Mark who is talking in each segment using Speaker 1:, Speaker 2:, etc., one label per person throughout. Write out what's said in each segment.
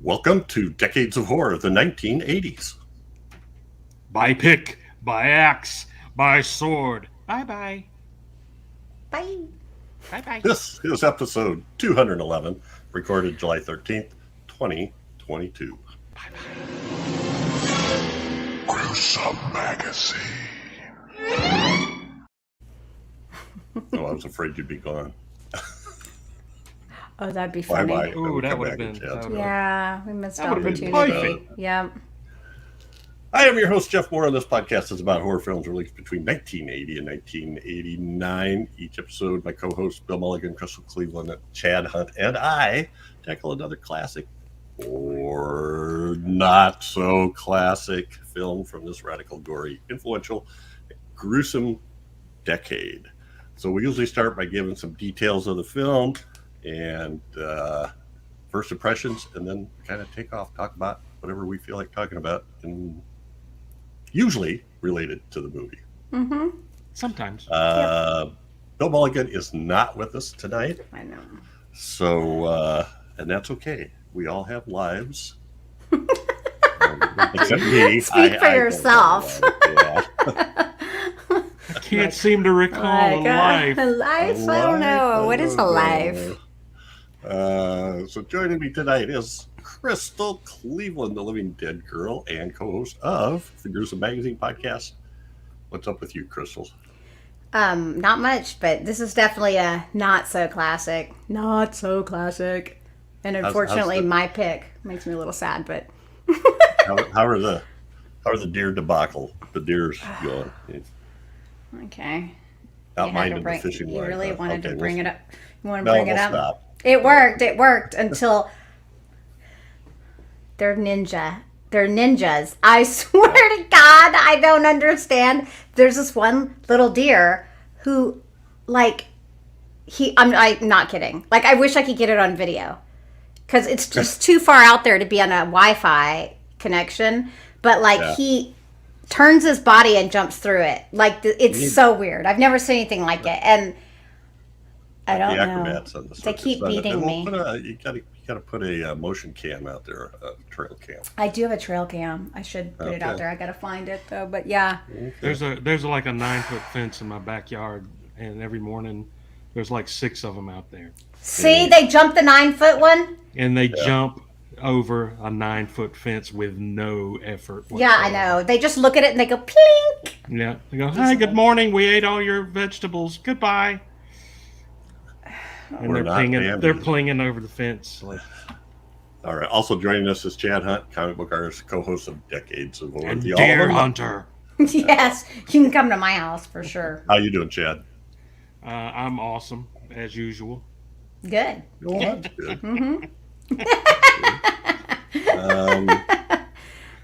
Speaker 1: Welcome to Decades of Horror, the 1980s.
Speaker 2: By pick, by axe, by sword. Bye-bye.
Speaker 3: Bye.
Speaker 2: Bye-bye.
Speaker 1: This is episode 211, recorded July 13th, 2022.
Speaker 2: Bye-bye.
Speaker 4: Gruesome Magazine.
Speaker 1: Oh, I was afraid you'd be gone.
Speaker 3: Oh, that'd be funny.
Speaker 1: Bye-bye.
Speaker 2: Ooh, that
Speaker 1: Come
Speaker 2: would have
Speaker 1: back
Speaker 2: been...
Speaker 1: and chat.
Speaker 3: Yeah, we missed
Speaker 2: That would've been
Speaker 3: opportunity.
Speaker 2: perfect.
Speaker 3: Yep.
Speaker 1: I am your host, Jeff Mohr, and this podcast is about horror films released between 1980 and 1989. Each episode, my co-hosts Bill Mulligan, Crystal Cleveland, Chad Hunt, and I tackle another classic or not so classic film from this radical, gory, influential, gruesome decade. So we usually start by giving some details of the film and first impressions, and then kind of take off, talk about whatever we feel like talking about, and usually related to the movie.
Speaker 3: Mm-hmm.
Speaker 2: Sometimes.
Speaker 1: Bill Mulligan is not with us tonight,
Speaker 3: I know.
Speaker 1: so and that's okay. We all have lives, except me.
Speaker 3: Speak for yourself.
Speaker 1: Yeah.
Speaker 2: I can't seem to recall a life.
Speaker 3: A life? I don't know. What is a life?
Speaker 1: So joining me tonight is Crystal Cleveland, the living dead girl and co-host of the Gruesome Magazine podcast. What's up with you, Crystal?
Speaker 3: Not much, but this is definitely a not so classic. Not so classic. And unfortunately, my pick makes me a little sad, but
Speaker 1: how are the deer debacle? The deer's going.
Speaker 3: okay.
Speaker 1: Not minding the fishing
Speaker 3: You
Speaker 1: line.
Speaker 3: really wanted to bring it up. You want to
Speaker 1: No,
Speaker 3: bring it
Speaker 1: we'll
Speaker 3: up?
Speaker 1: stop.
Speaker 3: It worked until they're ninjas. I swear to God, I don't understand. There's this one little deer who, like, I'm not kidding. Like, I wish I could get it on video because it's just too far out there to be on a Wi-Fi connection. But like, he turns his body and jumps through it. Like, it's so weird. I've never seen anything like it, and I don't know. They keep beating me.
Speaker 1: You gotta put a motion cam out there, a trail cam.
Speaker 3: I do have a trail cam. I should put it out there. I gotta find it though. But yeah.
Speaker 2: There's like a 9-foot fence in my backyard, and every morning there's like 6 of them out there.
Speaker 3: See, they jumped the 9-foot one.
Speaker 2: And they jump over a 9-foot fence with no effort whatsoever.
Speaker 3: Yeah, I know. They just look at it and they go plink.
Speaker 2: Yeah, they go, "Hi, good morning. We ate all your vegetables. Goodbye." And they're plinging over the fence. Like,
Speaker 1: all right. Also joining us is Chad Hunt, comic book artist, co-host of Decades of Horror.
Speaker 2: and deer hunter.
Speaker 3: Yes, you can come to my house for sure.
Speaker 1: How you doing, Chad?
Speaker 2: I'm awesome, as usual.
Speaker 3: Good.
Speaker 1: Oh, that's good.
Speaker 3: Mm-hmm.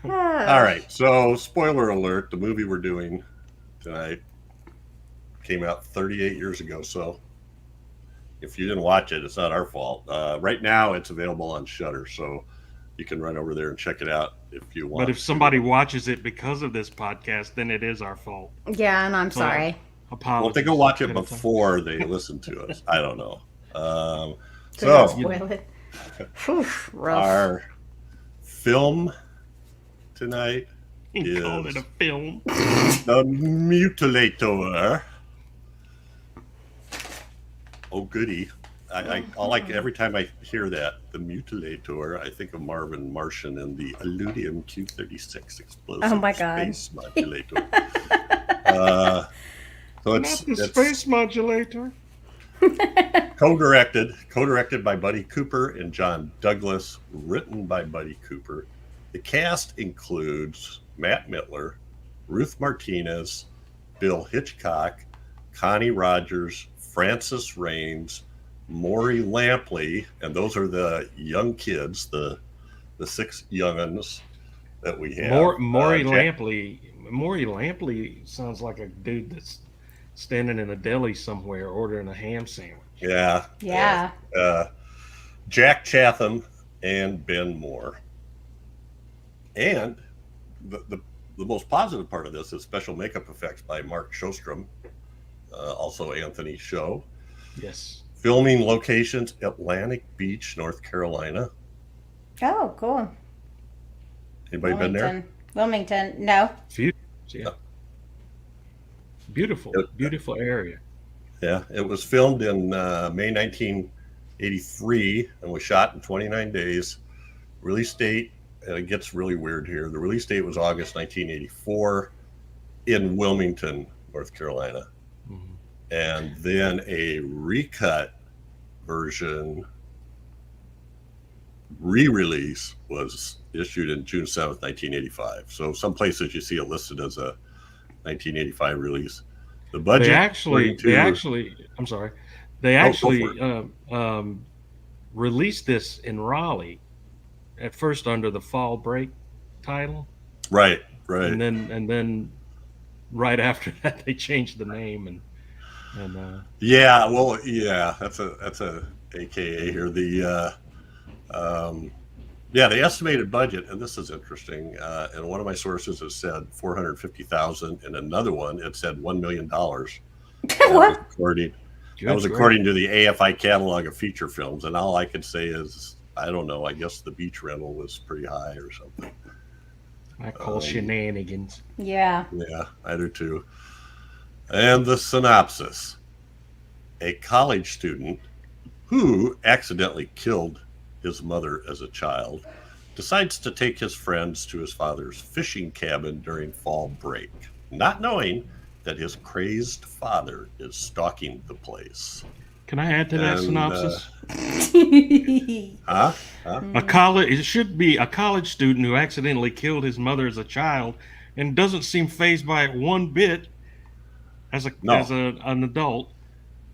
Speaker 1: All right. So, spoiler alert: the movie we're doing tonight came out 38 years ago. So, if you didn't watch it, it's not our fault. Right now, it's available on Shudder, so you can run over there and check it out if you want.
Speaker 2: But if somebody watches it because of this podcast, then it is our fault.
Speaker 3: Yeah, and I'm sorry.
Speaker 2: Apologies.
Speaker 1: Well, if they go watch it before they listen to us, I don't know.
Speaker 3: So spoil it. Whew, rough.
Speaker 1: Our film tonight
Speaker 2: You called it a film.
Speaker 1: The Mutilator. Oh, goody. I like every time I hear that, the Mutilator, I think of Marvin Martian and the Illudium Q-36 explosive
Speaker 3: Oh my God.
Speaker 1: space modulator. So
Speaker 2: Not the space modulator.
Speaker 1: co-directed by Buddy Cooper and John Douglas, written by Buddy Cooper. The cast includes Matt Mitler, Ruth Martinez, Bill Hitchcock, Connie Rogers, Francis Raines, Maury Lampley, and those are the young kids, the 6 young'uns that we have.
Speaker 2: Maury Lampley sounds like a dude that's standing in a deli somewhere ordering a ham sandwich.
Speaker 1: Yeah. Jack Chatham and Ben Moore. And the most positive part of this is special makeup effects by Mark Shostrum, also Anthony Showe.
Speaker 2: Yes.
Speaker 1: Filming locations, Atlantic Beach, North Carolina.
Speaker 3: Oh, cool.
Speaker 1: Anybody been there?
Speaker 3: Wilmington. No.
Speaker 2: Yeah. Beautiful area.
Speaker 1: Yeah, it was filmed in May 1983 and was shot in 29 days. Release date, and it gets really weird here. The release date was August 1984 in Wilmington, North Carolina.
Speaker 2: Mm-hmm.
Speaker 1: And then a recut version re-release was issued in June 7th, 1985. So some places you see it listed as a 1985 release. The budget
Speaker 2: They actually released this in Raleigh at first under the Fall Break title.
Speaker 1: Right.
Speaker 2: And then right after that they changed the name and
Speaker 1: that's a AKA here. The estimated budget, and this is interesting. And one of my sources has said $450,000, and another one it said $1 million.
Speaker 3: What?
Speaker 1: That was according to the AFI catalog of feature films, and all I could say is I don't know. I guess the beach rental was pretty high or something.
Speaker 2: I call shenanigans.
Speaker 3: Yeah.
Speaker 1: Yeah, I do too. And the synopsis: a college student who accidentally killed his mother as a child decides to take his friends to his father's fishing cabin during fall break, not knowing that his crazed father is stalking the place.
Speaker 2: Can I add to that synopsis? It should be a college student who accidentally killed his mother as a child and doesn't seem fazed by it one bit as an adult.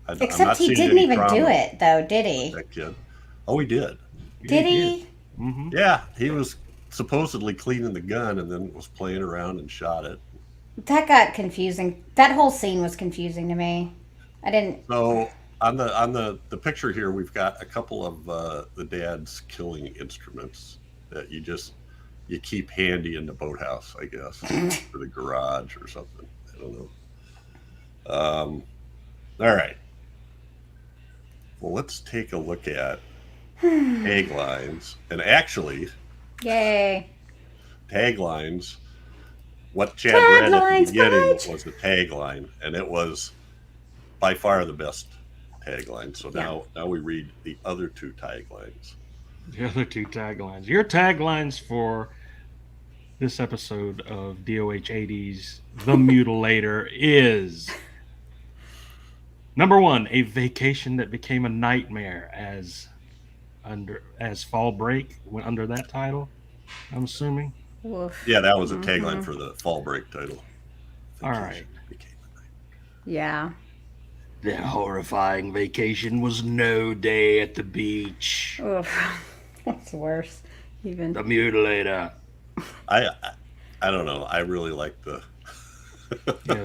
Speaker 3: Except he didn't even do it, though, did he?
Speaker 1: That kid. Oh, he did.
Speaker 3: Did he?
Speaker 2: Mm-hmm.
Speaker 1: Yeah, he was supposedly cleaning the gun and then was playing around and shot it.
Speaker 3: That got confusing. That whole scene was confusing to me. I didn't.
Speaker 1: So on the picture here, we've got a couple of the dad's killing instruments that you keep handy in the boathouse, I guess, or the garage or something. I don't know. All right. Well, let's take a look at taglines, and actually,
Speaker 3: Yay!
Speaker 1: Taglines. What Chad read at the beginning
Speaker 3: Fudge.
Speaker 1: was the tagline, and it was by far the best tagline. So now we read the other two taglines.
Speaker 2: The other two taglines. Your taglines for this episode of DOH 80's The Mutilator is number 1, a vacation that became a nightmare as Fall Break went under that title, I'm assuming.
Speaker 3: Oof.
Speaker 1: Yeah, that was a tagline for the Fall Break title.
Speaker 2: All right.
Speaker 3: Yeah.
Speaker 2: The horrifying vacation was no day at the beach.
Speaker 3: Oof. That's worse. Even
Speaker 2: The Mutilator.
Speaker 1: I don't know. I really like the.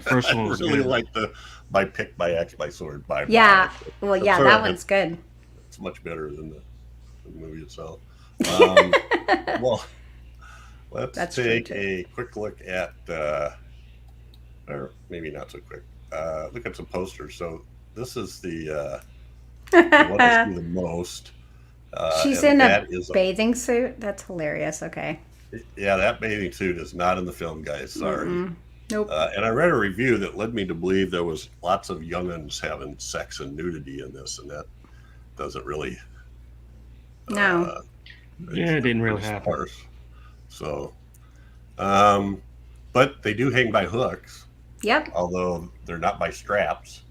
Speaker 2: First one was
Speaker 1: I really
Speaker 2: good.
Speaker 1: like the by pick, by axe, by sword, by.
Speaker 3: yeah.
Speaker 1: Bomb.
Speaker 3: Well, yeah, that one's good.
Speaker 1: It's much better than the movie itself. Well, let's take a quick look at, or maybe not so quick. Look at some posters. So this is the one I see the most.
Speaker 3: She's in a bathing suit. That's hilarious. Okay.
Speaker 1: Yeah, that bathing suit is not in the film, guys. Sorry.
Speaker 3: Nope.
Speaker 1: And I read a review that led me to believe there was lots of young'uns having sex and nudity in this, and that doesn't really.
Speaker 3: No.
Speaker 2: It didn't really happen.
Speaker 1: Sparse. So, but they do hang by hooks.
Speaker 3: Yep.
Speaker 1: Although they're not by straps.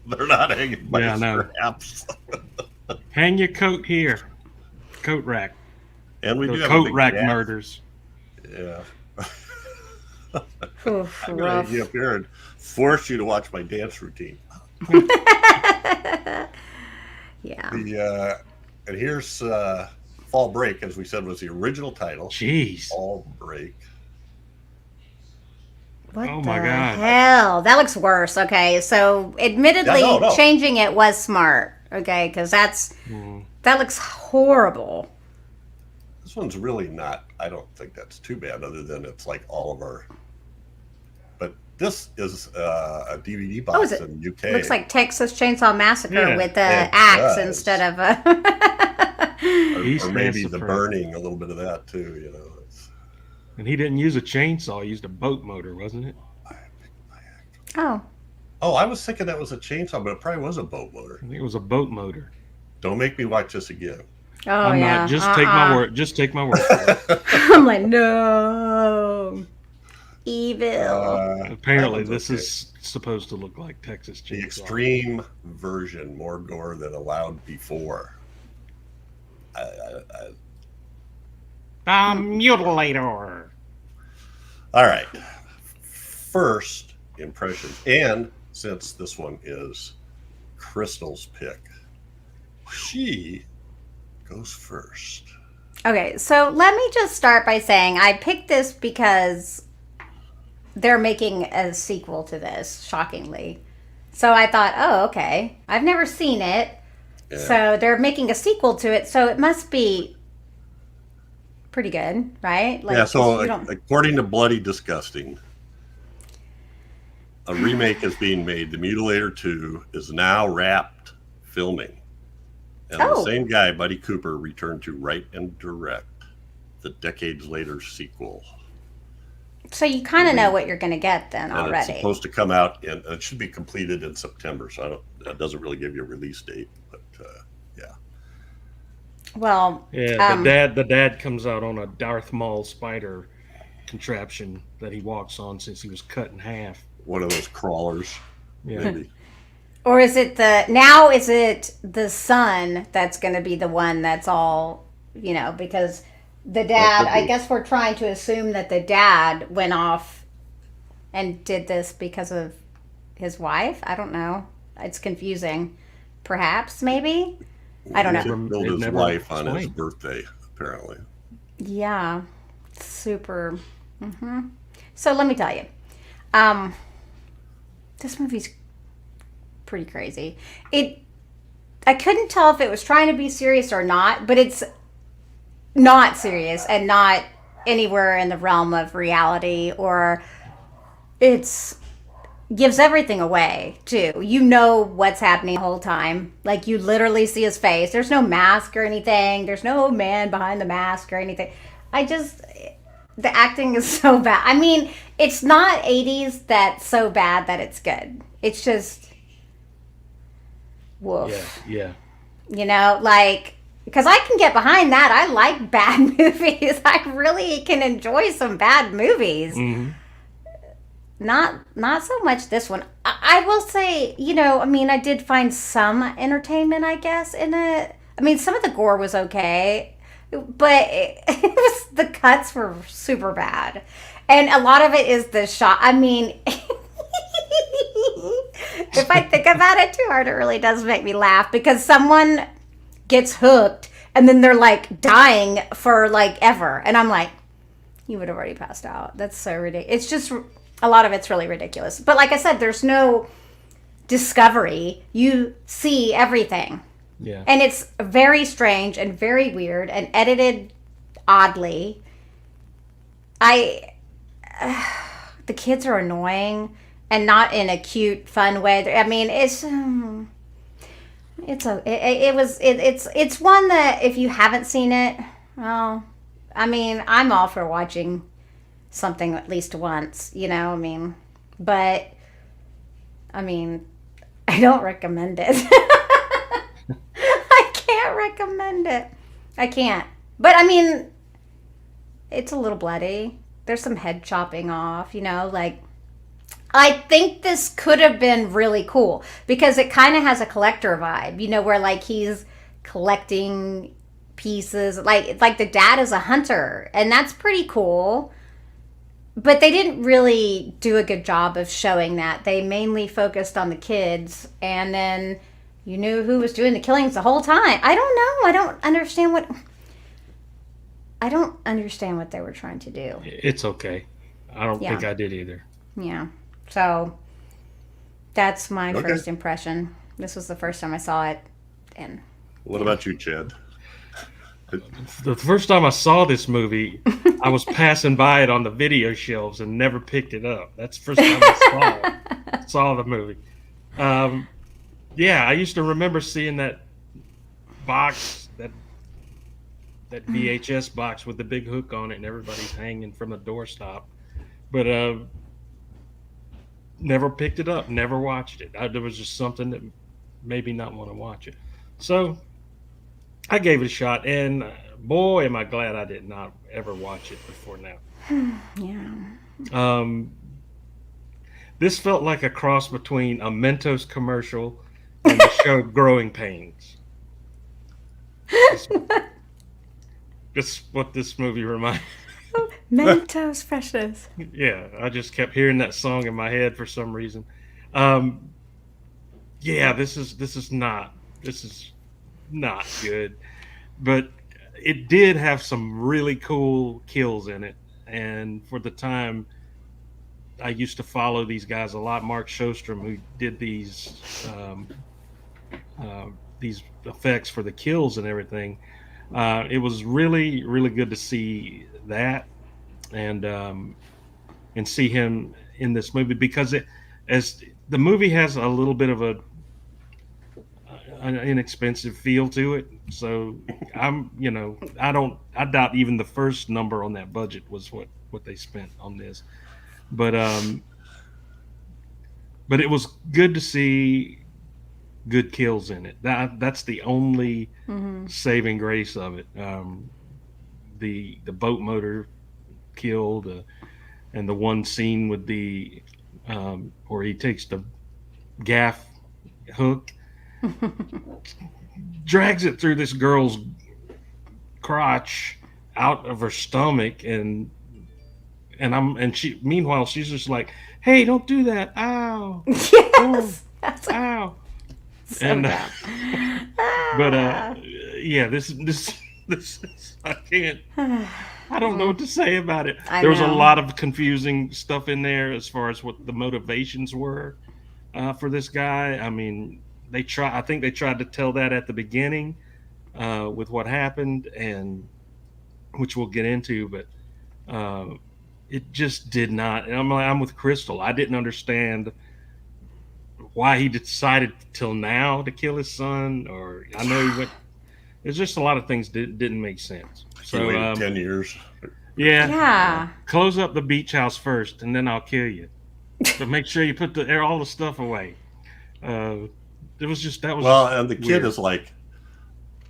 Speaker 1: They're not hanging by straps.
Speaker 2: Hang your coat here. Coat rack.
Speaker 1: And we do have
Speaker 2: coat rack murders.
Speaker 1: Yeah.
Speaker 3: Oof,
Speaker 1: I'm going to get up here and force you to watch my dance routine.
Speaker 3: Yeah.
Speaker 1: And here's Fall Break, as we said, was the original title.
Speaker 2: Jeez.
Speaker 1: Fall Break.
Speaker 3: What
Speaker 2: oh
Speaker 3: the
Speaker 2: my God.
Speaker 3: hell? That looks worse. Okay, so admittedly, changing it was smart. Okay, because that looks horrible.
Speaker 1: This one's really not. I don't think that's too bad, other than it's like all of our. But this is a DVD box in UK.
Speaker 3: Looks like Texas Chainsaw Massacre with an axe instead of a.
Speaker 1: or maybe the burning, a little bit of that too.
Speaker 2: And he didn't use a chainsaw; he used a boat motor, wasn't it?
Speaker 3: Oh,
Speaker 1: I was thinking that was a chainsaw, but it probably was a boat motor.
Speaker 2: I think it was a boat motor.
Speaker 1: Don't make me watch this again.
Speaker 3: oh
Speaker 2: I'm
Speaker 3: yeah.
Speaker 2: not. Just take my word. Just take my word for it.
Speaker 3: I'm like, no, evil.
Speaker 2: Apparently, this is supposed to look like Texas Chainsaw.
Speaker 1: The extreme version, more gore than allowed before.
Speaker 2: The Mutilator.
Speaker 1: All right. First impressions, and since this one is Crystal's pick, she goes first.
Speaker 3: Okay, so let me just start by saying I picked this because they're making a sequel to this, shockingly. So I thought, oh, okay. I've never seen it.
Speaker 1: Yeah.
Speaker 3: So they're making a sequel to it, so it must be pretty good, right?
Speaker 1: Like, so according to Bloody Disgusting, a remake is being made. The Mutilator 2 is now wrapped filming. And the same guy, Buddy Cooper, returned to write and direct the decades later sequel.
Speaker 3: So you kind of know what you're going to get then already.
Speaker 1: It's supposed to come out, and it should be completed in September, so that doesn't really give you a release date, but yeah.
Speaker 3: Well,
Speaker 2: yeah, the dad comes out on a Darth Maul spider contraption that he walks on since he was cut in half.
Speaker 1: One of those crawlers, maybe.
Speaker 3: Or is it the son that's going to be the one that's all, because the dad, I guess we're trying to assume that the dad went off and did this because of his wife. I don't know. It's confusing. Perhaps, maybe? I don't know.
Speaker 1: He killed his wife on his birthday, apparently.
Speaker 3: Yeah. Super. Mm-hmm. So let me tell you. This movie's pretty crazy. I couldn't tell if it was trying to be serious or not, but it's not serious and not anywhere in the realm of reality, or gives everything away too. You know what's happening the whole time. Like, you literally see his face. There's no mask or anything. There's no man behind the mask or anything. The acting is so bad. I mean, it's not 80s that's so bad that it's good. It's just woof.
Speaker 2: Yeah.
Speaker 3: Because I can get behind that. I like bad movies. I really can enjoy some bad movies.
Speaker 2: Mm-hmm.
Speaker 3: Not so much this one. I will say, I did find some entertainment, I guess, in it. I mean, some of the gore was okay, but the cuts were super bad. And a lot of it is the shot. I mean, if I think about it too hard, it really does make me laugh, because someone gets hooked and then they're like dying for like ever. And I'm like, you would have already passed out. That's so ridiculous. It's just, a lot of it's really ridiculous. But like I said, there's no discovery. You see everything.
Speaker 2: Yeah.
Speaker 3: And it's very strange and very weird and edited oddly. The kids are annoying and not in a cute, fun way. I mean, it's one that if you haven't seen it, well, I mean, I'm all for watching something at least once, but I mean, I don't recommend it. I can't recommend it. I can't. But I mean, it's a little bloody. There's some head chopping off, I think this could have been really cool because it kind of has a collector vibe, where like he's collecting pieces, like the dad is a hunter, and that's pretty cool. But they didn't really do a good job of showing that. They mainly focused on the kids, and then you knew who was doing the killings the whole time. I don't know. I don't understand what they were trying to do.
Speaker 2: It's okay. I don't think I did either.
Speaker 3: Yeah. So that's my first impression. This was the first time I saw it. And
Speaker 1: what about you, Chad?
Speaker 2: The first time I saw this movie, I was passing by it on the video shelves and never picked it up. That's the first time I saw the movie. I used to remember seeing that box, that that VHS box with the big hook on it, and everybody's hanging from the doorstop. But never picked it up, never watched it. There was just something that made me not want to watch it. So I gave it a shot, and boy, am I glad I did not ever watch it before now.
Speaker 3: Yeah.
Speaker 2: This felt like a cross between a Mentos commercial and the show Growing Pains. That's what this movie reminded me.
Speaker 3: Mentos freshness.
Speaker 2: Yeah, I just kept hearing that song in my head for some reason. Yeah, this is not good, but it did have some really cool kills in it, and for the time, I used to follow these guys a lot. Mark Shostrum, who did these effects for the kills and everything. It was really, really good to see that, and see him in this movie, because as the movie has a little bit of an inexpensive feel to it. So I doubt even the first number on that budget was what they spent on this. But it was good to see good kills in it. That's the only saving grace of it. The boat motor kill, and the one scene with the where he takes the gaff hook, drags it through this girl's crotch out of her stomach, and she, meanwhile, she's just like, "Hey, don't do that! Ow!
Speaker 3: Yes, that's
Speaker 2: Ow!"
Speaker 3: so
Speaker 2: And
Speaker 3: bad.
Speaker 2: but yeah, this is, I don't know what to say about it.
Speaker 3: I
Speaker 2: There was a
Speaker 3: know.
Speaker 2: lot of confusing stuff in there as far as what the motivations were for this guy. I mean, I think they tried to tell that at the beginning with what happened, and which we'll get into, but it just did not. And I'm with Crystal. I didn't understand why he decided till now to kill his son, or I know he went. There's just a lot of things that didn't make sense.
Speaker 1: He
Speaker 2: So
Speaker 1: waited 10 years.
Speaker 2: yeah, close up the beach house first, and then I'll kill you. But make sure you put all the stuff away. It was just that was
Speaker 1: Well, and the kid
Speaker 2: weird.
Speaker 1: is like,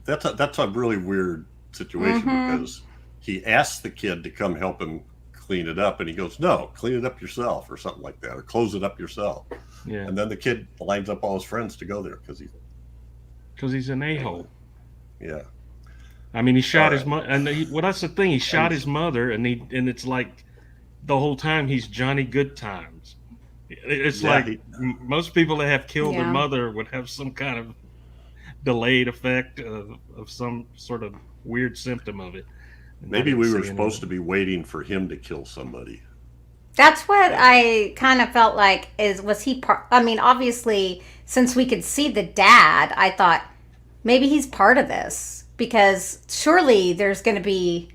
Speaker 1: that's a really weird situation, because he asks the kid to come help him clean it up, and he goes, "No, clean it up yourself," or something like that, or close it up yourself.
Speaker 2: Yeah,
Speaker 1: And then the kid lines up all his friends to go there because
Speaker 2: he's an a-hole.
Speaker 1: yeah.
Speaker 2: I mean, he shot his
Speaker 1: Alright.
Speaker 2: mother, and that's the thing. He shot his mother, and it's like the whole time he's Johnny Good Times. It's
Speaker 1: Yeah,
Speaker 2: like most people that have killed their
Speaker 3: Yeah.
Speaker 2: mother would have some kind of delayed effect of some sort of weird symptom of it. And
Speaker 1: Maybe
Speaker 2: I
Speaker 1: we
Speaker 2: didn't
Speaker 1: were
Speaker 2: see any
Speaker 1: supposed
Speaker 2: of
Speaker 1: to be waiting for him to kill somebody.
Speaker 3: That's what I kind of felt like. Was he part? I mean, obviously, since we could see the dad, I thought maybe he's part of this, because surely there's going to be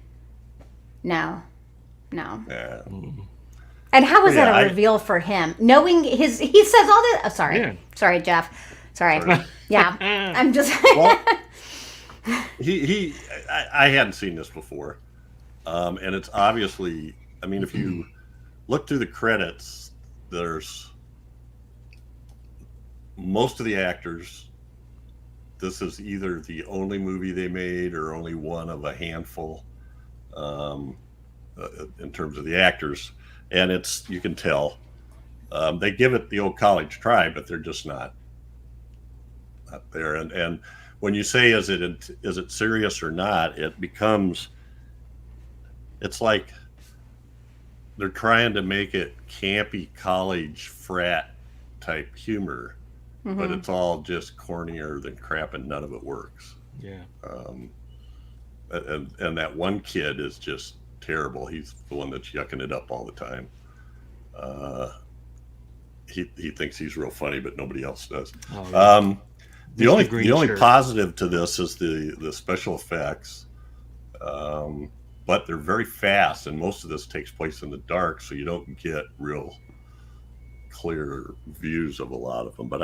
Speaker 3: no.
Speaker 1: Yeah.
Speaker 3: And how was
Speaker 1: Well,
Speaker 3: that
Speaker 1: yeah,
Speaker 3: a reveal for him? Knowing he says all this. Oh, sorry,
Speaker 2: Yeah.
Speaker 3: sorry, Jeff. Sorry. Yeah, I'm just.
Speaker 1: Well, I hadn't seen this before, and it's obviously. I mean, if you look through the credits, there's most of the actors. This is either the only movie they made or only one of a handful, in terms of the actors, and you can tell they give it the old college try, but they're just not there. And when you say is it serious or not, it's like they're trying to make it campy college frat type humor, but it's all just cornier than crap, and none of it works.
Speaker 2: Yeah.
Speaker 1: And that one kid is just terrible. He's the one that's yucking it up all the time. He thinks he's real funny, but nobody else does.
Speaker 2: Oh, yeah.
Speaker 1: The
Speaker 2: Mr. Green
Speaker 1: only
Speaker 2: shirt.
Speaker 1: positive to this is the special effects, but they're very fast, and most of this takes place in the dark, so you don't get real clear views of a lot of them. But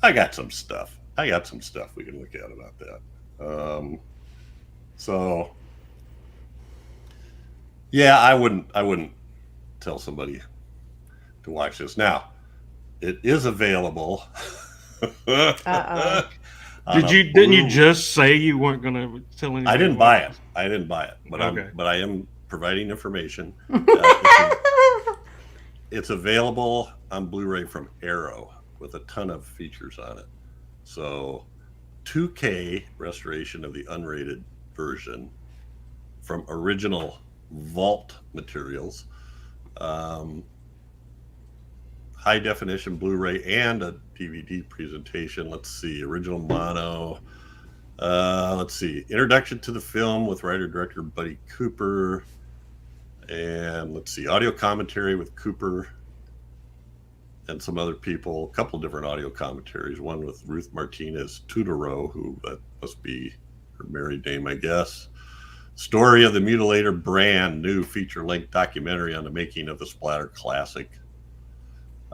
Speaker 1: I got some stuff. We can look at about that. So, yeah, I wouldn't tell somebody to watch this. Now, it is available.
Speaker 3: Uh-oh.
Speaker 2: Didn't you just say you weren't going to tell anybody?
Speaker 1: I didn't buy it, but
Speaker 2: Okay.
Speaker 1: I am providing information. It's available on Blu-ray from Arrow with a ton of features on it. So 2K restoration of the unrated version from original vault materials, high definition Blu-ray and a DVD presentation. Let's see, original mono. Let's see, introduction to the film with writer-director Buddy Cooper. And let's see, audio commentary with Cooper and some other people. A couple different audio commentaries. One with Ruth Martinez Tudoro, who that must be her married name, I guess. Story of the Mutilator, brand new feature-length documentary on the making of the splatter classic.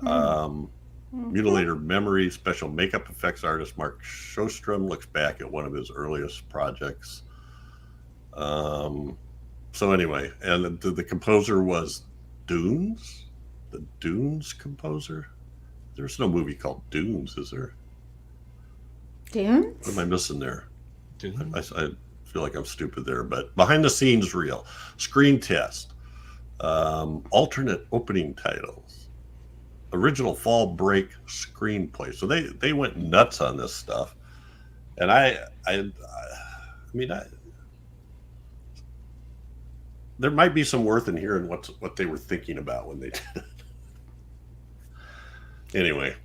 Speaker 1: Mutilator memory, special makeup effects artist Mark Shostrum looks back at one of his earliest projects. So anyway, and the composer was Dunes, the Dunes composer. There's no movie called Dunes, is there?
Speaker 3: Dunes?
Speaker 1: What am I missing there?
Speaker 2: Dunes?
Speaker 1: I feel like I'm stupid there, but behind the scenes reel, screen test, alternate opening titles, original fall break screenplay. So they went nuts on this stuff, and I mean, there might be some worth in hearing what they were thinking about when they did it. Anyway,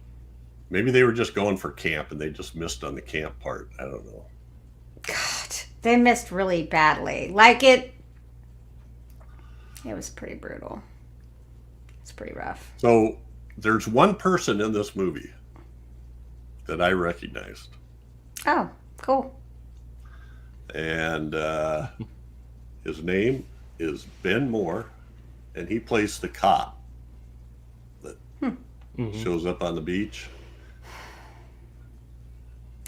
Speaker 1: maybe they were just going for camp and they just missed on the camp part. I don't know.
Speaker 3: God, they missed really badly. Like it was pretty brutal. It's pretty rough.
Speaker 1: So there's one person in this movie that I recognized.
Speaker 3: Oh, cool.
Speaker 1: And his name is Ben Mohr, and he plays the cop that shows up on the beach.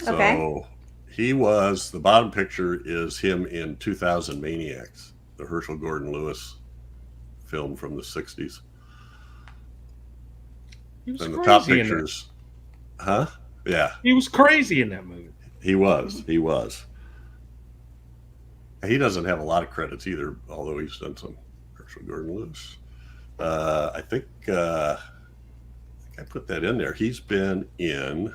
Speaker 3: Okay.
Speaker 1: So he was, the bottom picture is him in 2000 Maniacs, the Herschel Gordon Lewis film from the 60s.
Speaker 2: He was
Speaker 1: And the
Speaker 2: crazy
Speaker 1: top
Speaker 2: in
Speaker 1: pictures, huh? Yeah,
Speaker 2: He was crazy in that movie.
Speaker 1: he was. He doesn't have a lot of credits either, although he's done some Herschel Gordon Lewis. I think I put that in there. He's been in,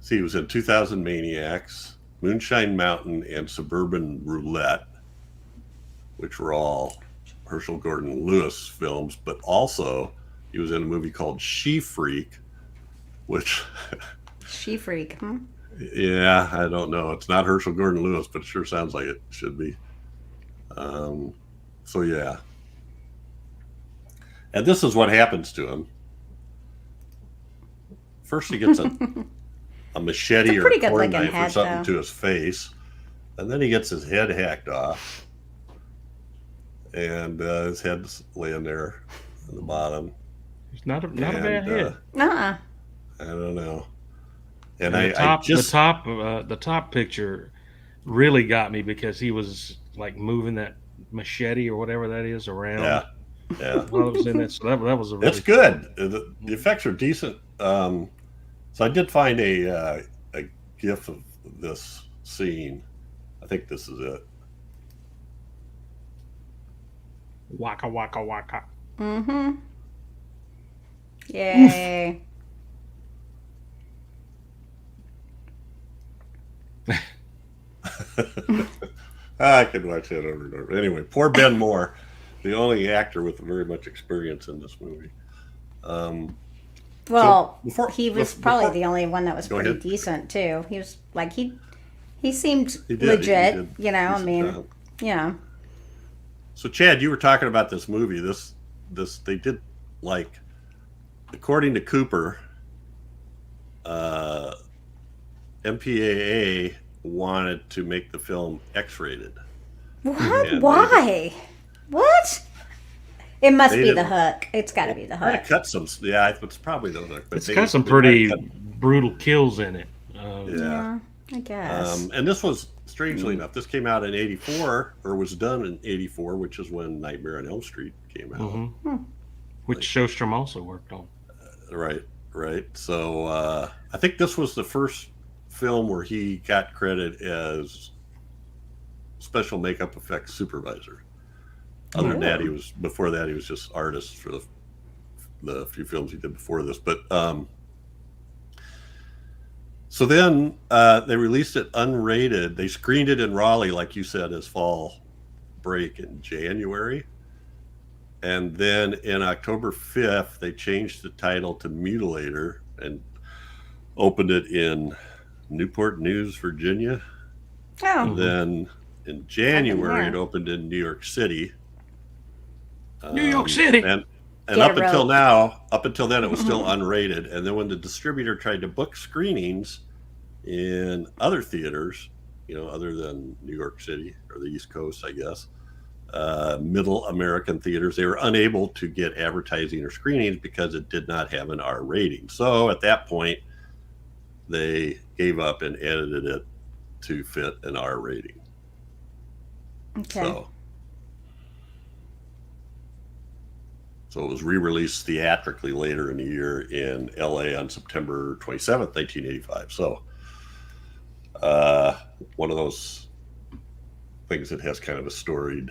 Speaker 1: he was in 2000 Maniacs, Moonshine Mountain, and Suburban Roulette, which were all Herschel Gordon Lewis films, but also he was in a movie called She Freak, which
Speaker 3: She freak, huh?
Speaker 1: yeah, I don't know. It's not Herschel Gordon Lewis, but it sure sounds like it should be. So yeah. And this is what happens to him. First he gets a machete or
Speaker 3: pretty
Speaker 1: a
Speaker 3: good
Speaker 1: corn
Speaker 3: looking
Speaker 1: knife or
Speaker 3: head,
Speaker 1: something
Speaker 3: though.
Speaker 1: to his face. And then he gets his head hacked off. And his head's laying there on the bottom.
Speaker 2: It's not a bad head.
Speaker 3: Uh-uh.
Speaker 1: I don't know. And
Speaker 2: And
Speaker 1: I just
Speaker 2: the top picture really got me because he was like moving that machete or whatever that is around.
Speaker 1: yeah.
Speaker 2: While it was in it, so that was a really
Speaker 1: It's good. The effects are decent. So I did find a GIF of this scene. I think this is it.
Speaker 2: waka waka waka.
Speaker 3: Mm-hmm. Yay.
Speaker 1: I could watch that over and over. Anyway, poor Ben Mohr, the only actor with very much experience in this movie.
Speaker 3: Well,
Speaker 1: before-
Speaker 3: he was
Speaker 1: before-
Speaker 3: probably the only one that was
Speaker 1: Go
Speaker 3: pretty
Speaker 1: ahead.
Speaker 3: decent too. He was like he seemed
Speaker 1: He did,
Speaker 3: legit,
Speaker 1: he did
Speaker 3: you know. I
Speaker 1: decent
Speaker 3: mean,
Speaker 1: job.
Speaker 3: yeah.
Speaker 1: So Chad, you were talking about this movie. This they did, like, according to Cooper, MPAA wanted to make the film X-rated.
Speaker 3: What?
Speaker 1: And
Speaker 3: Why? What? It must
Speaker 1: They
Speaker 3: be the
Speaker 1: didn't-
Speaker 3: hook. It's got to be the
Speaker 1: Might have
Speaker 3: hook.
Speaker 1: cut some. Yeah, it's probably the hook. But
Speaker 2: It's
Speaker 1: they-
Speaker 2: got some
Speaker 1: they might
Speaker 2: pretty
Speaker 1: have cut-
Speaker 2: brutal kills in it.
Speaker 1: Yeah.
Speaker 3: I guess.
Speaker 1: And this was, strangely enough, this came out in 84, or was done in 84, which is when Nightmare on Elm Street came out.
Speaker 2: Which Shostrum also worked on.
Speaker 1: Right. So I think this was the first film where he got credit as special makeup effects supervisor. Other than that, before that he was just artist for the few films he did before this. But so then they released it unrated. They screened it in Raleigh, like you said, as fall break in January. And then in October 5th, they changed the title to Mutilator and opened it in Newport News, Virginia.
Speaker 3: Oh.
Speaker 1: And then in January, it opened in New York City.
Speaker 2: New York City.
Speaker 1: And up until then, it was still unrated. And then when the distributor tried to book screenings in other theaters, other than New York City or the East Coast, I guess, middle American theaters, they were unable to get advertising or screenings because it did not have an R rating. So at that point, they gave up and edited it to fit an R rating.
Speaker 3: Okay.
Speaker 1: So it was re-released theatrically later in the year in LA on September 27th, 1985. So one of those things that has kind of a storied,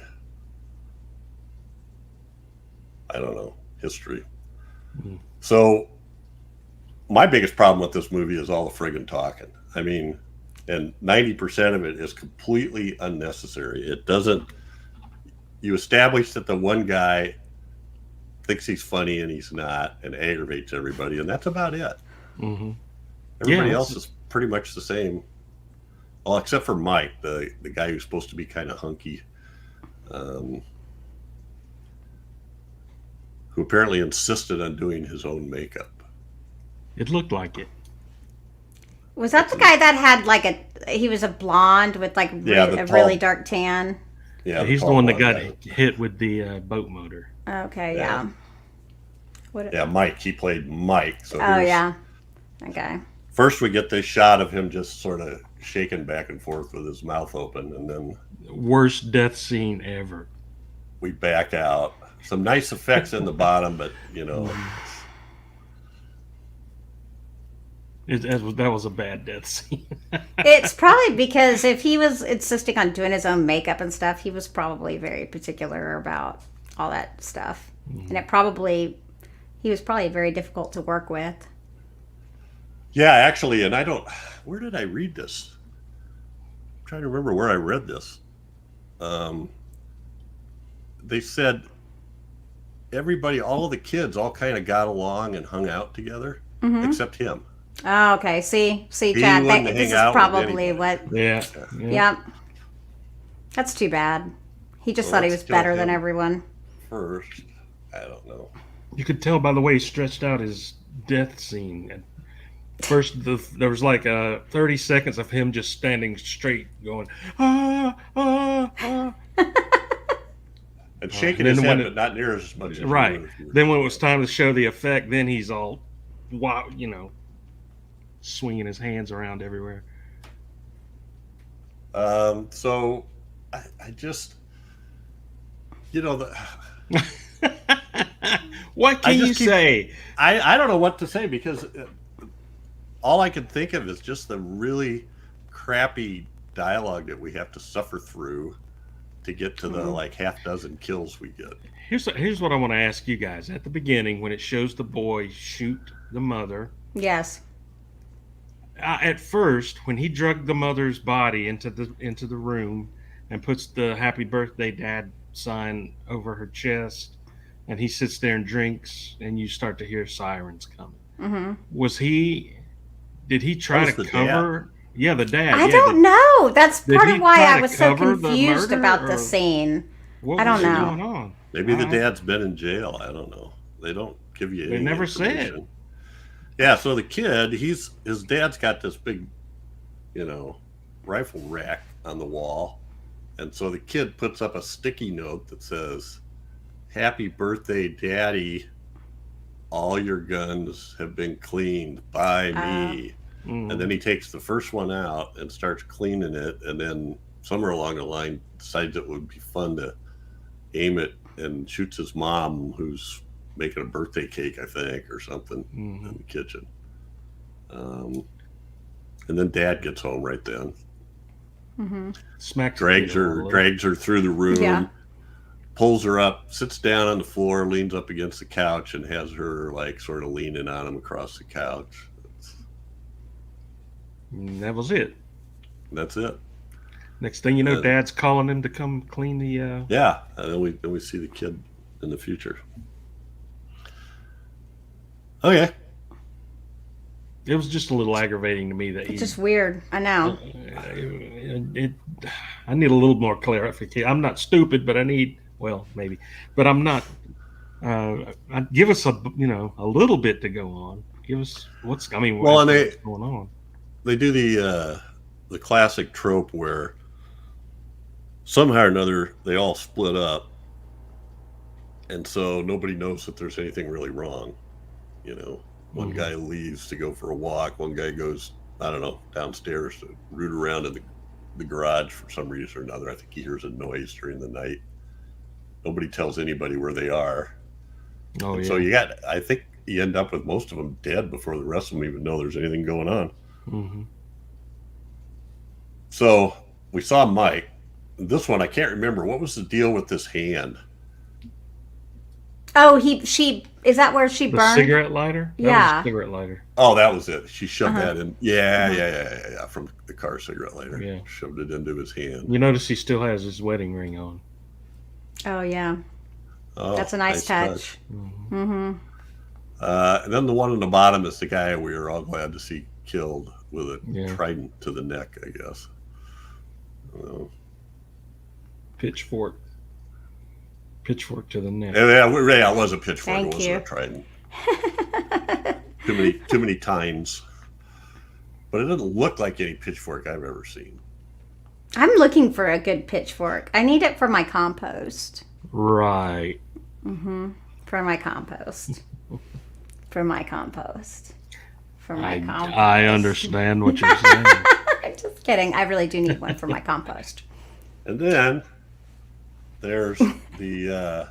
Speaker 1: history. So my biggest problem with this movie is all the friggin' talking. I mean, and 90% of it is completely unnecessary. It doesn't, you establish that the one guy thinks he's funny and he's not, and aggravates everybody, and that's about it. Everybody else is pretty much the same. Well, except for Mike, the guy who's supposed to be kind of hunky, who apparently insisted on doing his own makeup.
Speaker 2: It looked like it.
Speaker 3: Was that the guy that had he was a blonde with a really dark tan?
Speaker 2: Yeah, he's the one that got hit with the boat motor.
Speaker 3: Okay, yeah.
Speaker 1: Mike. He played Mike. So
Speaker 3: okay.
Speaker 1: First, we get this shot of him just sort of shaking back and forth with his mouth open, and then
Speaker 2: worst death scene ever.
Speaker 1: We back out. Some nice effects in the bottom, but
Speaker 2: that was a bad death scene.
Speaker 3: It's probably because if he was insisting on doing his own makeup and stuff, he was probably very particular about all that stuff. And he was probably very difficult to work with.
Speaker 1: Yeah, actually, and where did I read this? I'm trying to remember where I read this. They said everybody, all of the kids all kind of got along and hung out together, except him.
Speaker 3: Oh, okay. See, Chad, this is probably what.
Speaker 2: Yeah.
Speaker 3: That's too bad. He just thought he was better than everyone.
Speaker 1: First, I don't know.
Speaker 2: You could tell by the way he stretched out his death scene. First, there was 30 seconds of him just standing straight, going
Speaker 1: and shaking his head, but not near as much.
Speaker 2: Right. Then when it was time to show the effect, then he's all, swinging his hands around everywhere.
Speaker 1: So I just,
Speaker 2: what can you say?
Speaker 1: I don't know what to say, because all I can think of is just the really crappy dialogue that we have to suffer through to get to the half dozen kills we get.
Speaker 2: Here's what I want to ask you guys. At the beginning, when it shows the boy shoot the mother.
Speaker 3: Yes.
Speaker 2: At first, when he dragged the mother's body into the room and puts the "Happy Birthday, Dad" sign over her chest, and he sits there and drinks, and you start to hear sirens coming. Did he try to cover?
Speaker 1: Dad?
Speaker 2: Yeah, the dad.
Speaker 3: I don't know. That's part of why I was so
Speaker 2: cover the
Speaker 3: confused
Speaker 2: murder,
Speaker 3: about the scene.
Speaker 2: What
Speaker 3: I don't
Speaker 2: was
Speaker 3: know.
Speaker 2: going on?
Speaker 1: Maybe the dad's been in jail. I don't know. They don't give you any
Speaker 2: They never
Speaker 1: information.
Speaker 2: said.
Speaker 1: Yeah, so the kid, his dad's got this big, rifle rack on the wall. And so the kid puts up a sticky note that says, "Happy birthday, Daddy. All your guns have been cleaned by me."
Speaker 2: Mm.
Speaker 1: And then he takes the first one out and starts cleaning it, and then somewhere along the line decides it would be fun to aim it and shoots his mom, who's making a birthday cake, I think, or something in the kitchen. And then Dad gets home right then.
Speaker 2: Smacks
Speaker 1: drags her through the room, pulls her up, sits down on the floor, leans up against the couch, and has her like sort of leaning on him across the couch.
Speaker 2: And that was it.
Speaker 1: That's it.
Speaker 2: Next thing you know, Dad's calling him to come clean the.
Speaker 1: And then we see the kid in the future. Okay.
Speaker 2: It was just a little aggravating to me that
Speaker 3: It's just weird. I know.
Speaker 2: I need a little more clarification. I'm not stupid, but I need, well, maybe, but I'm not. Give us a little bit to go on. Give us what's going on.
Speaker 1: They do the classic trope where somehow or another they all split up, and so nobody knows that there's anything really wrong. One guy leaves to go for a walk. One guy goes, I don't know, downstairs to root around in the garage for some reason or another. I think he hears a noise during the night. Nobody tells anybody where they are. So I think you end up with most of them dead before the rest of them even know there's anything going on.
Speaker 2: Mm-hmm.
Speaker 1: So we saw Mike. This one, I can't remember. What was the deal with this hand?
Speaker 3: Oh, she is that where she burned?
Speaker 2: Cigarette lighter? That was a cigarette lighter.
Speaker 1: Oh, that was it. She shoved that in. Yeah. From the car cigarette lighter.
Speaker 2: Yeah.
Speaker 1: Shoved it into his hand.
Speaker 2: You notice he still has his wedding ring on.
Speaker 3: Oh, yeah.
Speaker 1: Oh,
Speaker 3: that's a nice touch.
Speaker 1: And then the one on the bottom is the guy we were all glad to see killed with a trident to the neck, I guess.
Speaker 2: Pitchfork to the neck.
Speaker 1: Yeah, it was a pitchfork.
Speaker 3: Thank
Speaker 1: it wasn't
Speaker 3: you.
Speaker 1: a trident. too many times. But it doesn't look like any pitchfork I've ever seen.
Speaker 3: I'm looking for a good pitchfork. I need it for my compost.
Speaker 2: Right.
Speaker 3: For my compost.
Speaker 2: I understand what you're saying.
Speaker 3: I'm just kidding. I really do need one for my compost.
Speaker 1: And then there's the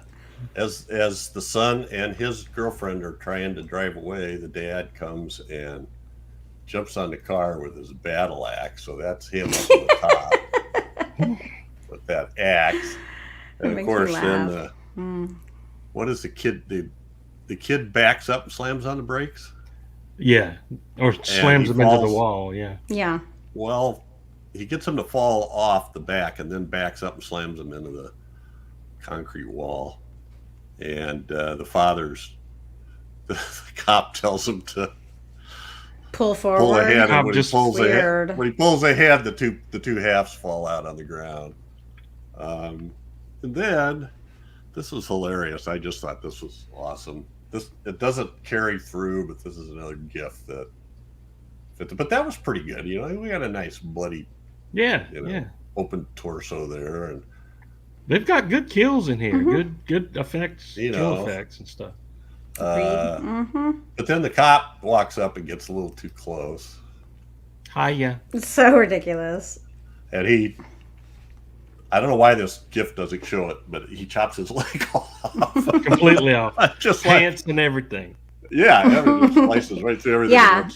Speaker 1: as the son and his girlfriend are trying to drive away, the dad comes and jumps on the car with his battle axe. So that's him up on the top with that axe. And of course, then what is the kid? The kid backs up and slams on the brakes.
Speaker 2: Yeah, or slams him into the wall. Yeah.
Speaker 3: Yeah.
Speaker 1: Well, he gets him to fall off the back and then backs up and slams him into the concrete wall. And the cop tells him to
Speaker 3: pull forward.
Speaker 1: Pull ahead, and when he pulls ahead, the two halves fall out on the ground. And then this was hilarious. I just thought this was awesome. It doesn't carry through, but this is another gift that fit. But that was pretty good. We got a nice bloody, open torso there, and
Speaker 2: they've got good kills in here. Good effects, kill effects and stuff.
Speaker 1: But then the cop walks up and gets a little too close.
Speaker 2: Hiya.
Speaker 3: It's so ridiculous.
Speaker 1: And I don't know why this GIF doesn't show it, but he chops his leg off.
Speaker 2: Completely off.
Speaker 1: Just
Speaker 2: pants and everything.
Speaker 1: Yeah, everything slices right through everything.
Speaker 3: Yeah.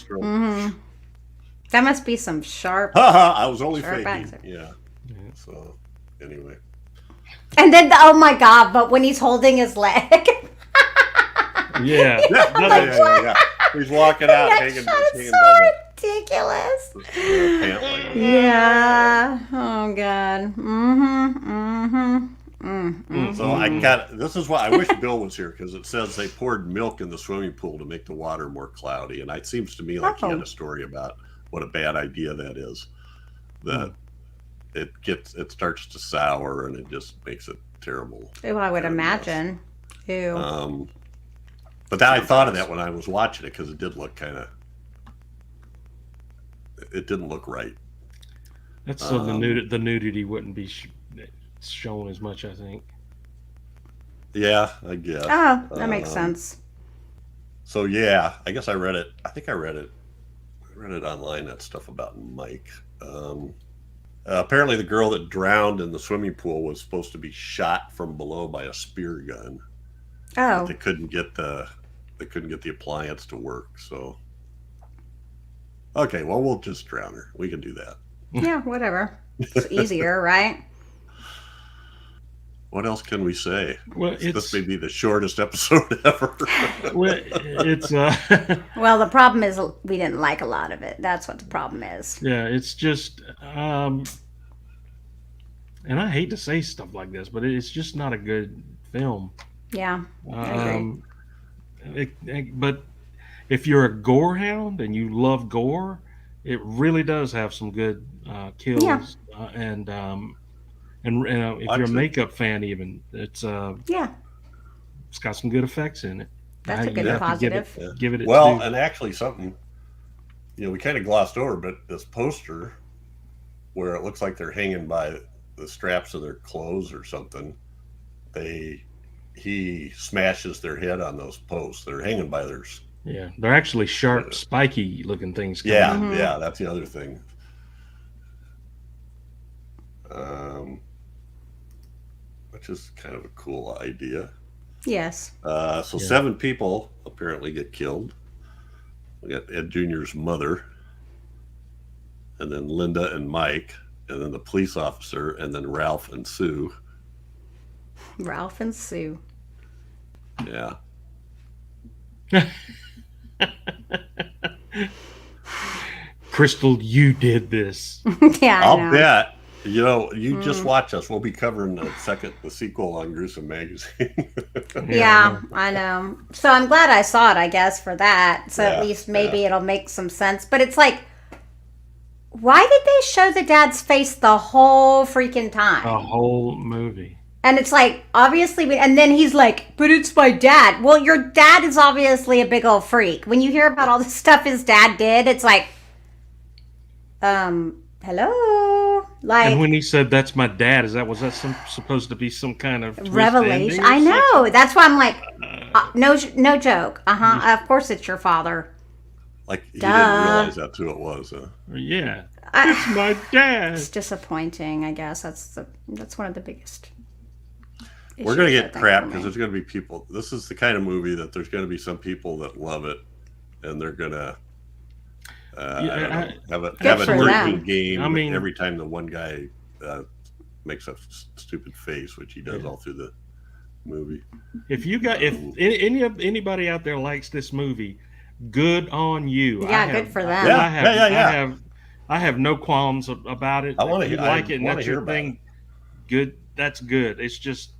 Speaker 3: That must be some sharp.
Speaker 1: I was only faking. Yeah. So, anyway.
Speaker 3: And then, oh my God, but when he's holding his leg.
Speaker 2: Yeah.
Speaker 1: He's walking out, hanging by
Speaker 3: the ridiculous.
Speaker 1: Pant leg.
Speaker 3: Yeah. Oh God.
Speaker 1: So this is why I wish Bill was here, because it says they poured milk in the swimming pool to make the water more cloudy, and it seems to me like he had a story about what a bad idea that is. That it starts to sour and it just makes it terrible.
Speaker 3: Oh, I would imagine. Ew.
Speaker 1: But I thought of that when I was watching it, because it did look it didn't look right.
Speaker 2: That's so the nudity wouldn't be shown as much, I think.
Speaker 1: Yeah, I guess.
Speaker 3: Oh, that makes sense.
Speaker 1: So yeah, I guess I read it. I think I read it read it online, that stuff about Mike. Apparently the girl that drowned in the swimming pool was supposed to be shot from below by a spear gun.
Speaker 3: Oh.
Speaker 1: But they couldn't get the appliance to work, so okay, well, we'll just drown her. We can do that.
Speaker 3: Yeah, whatever. It's easier, right?
Speaker 1: What else can we say?
Speaker 2: Well,
Speaker 1: this may be the shortest episode ever.
Speaker 2: Well, it's
Speaker 3: Well, the problem is we didn't like a lot of it. That's what the problem is.
Speaker 2: yeah, it's just and I hate to say stuff like this, but it's just not a good film.
Speaker 3: Yeah. I agree.
Speaker 2: But if you're a gore hound and you love gore, it really does have some good kills.
Speaker 3: Yeah.
Speaker 2: And if you're a makeup fan, even it's
Speaker 3: Yeah.
Speaker 2: it's got some good effects in it.
Speaker 3: That's a
Speaker 2: You
Speaker 3: good
Speaker 2: have to
Speaker 3: positive.
Speaker 2: give it
Speaker 1: Well,
Speaker 2: due.
Speaker 1: and actually something, we kind of glossed over, but this poster where it looks like they're hanging by the straps of their clothes or something, he smashes their head on those posts. They're hanging by theirs.
Speaker 2: Yeah, they're actually sharp, spiky looking things.
Speaker 1: Yeah,
Speaker 3: Mhm.
Speaker 1: yeah, that's the other thing. Which is kind of a cool idea.
Speaker 3: Yes.
Speaker 1: So 7 people apparently get killed. We got Ed Jr.'s mother, and then Linda and Mike, and then the police officer, and then Ralph and Sue.
Speaker 3: Ralph and Sue.
Speaker 1: Yeah.
Speaker 2: Crystal, you did this.
Speaker 3: Yeah, I
Speaker 1: I'll
Speaker 3: know.
Speaker 1: bet. You just watch us. We'll be covering the sequel on Gruesome magazine.
Speaker 3: Yeah, I know. So I'm glad I saw it, I guess, for that. So at
Speaker 1: Yeah,
Speaker 3: least maybe it'll make some sense. But it's like, why did they show the dad's face the whole freaking time?
Speaker 2: A whole movie.
Speaker 3: And it's like, obviously, and then he's like, but it's my dad. Well, your dad is obviously a big old freak. When you hear about all the stuff his dad did, it's like, hello? Like,
Speaker 2: And when he said, "That's my dad," was that supposed to be some kind of twist
Speaker 3: revelation.
Speaker 2: ending or
Speaker 3: I know.
Speaker 2: something?
Speaker 3: That's why I'm like, no joke. Of course it's your father.
Speaker 1: Like, he
Speaker 3: Duh.
Speaker 1: didn't realize that's who it was.
Speaker 2: Yeah, it's my dad.
Speaker 3: It's disappointing, I guess. That's one of the biggest.
Speaker 1: We're going to
Speaker 3: issues, I
Speaker 1: get
Speaker 3: think,
Speaker 1: crap
Speaker 3: for
Speaker 1: because
Speaker 3: me.
Speaker 1: there's going to be people. This is the kind of movie that there's going to be some people that love it, and they're going to have a
Speaker 3: for
Speaker 1: drinking
Speaker 3: them.
Speaker 1: game.
Speaker 2: I mean-
Speaker 1: every time the one guy makes a stupid face, which he does all through the movie.
Speaker 2: If anybody out there likes this movie, good on you.
Speaker 3: Yeah, good for them.
Speaker 1: Yeah.
Speaker 2: I have no qualms about it.
Speaker 1: I wanna
Speaker 2: If you
Speaker 1: hear-
Speaker 2: like
Speaker 1: I
Speaker 2: it and
Speaker 1: wanna
Speaker 2: that's
Speaker 1: hear
Speaker 2: your
Speaker 1: about
Speaker 2: thing. Good. That's good. It's just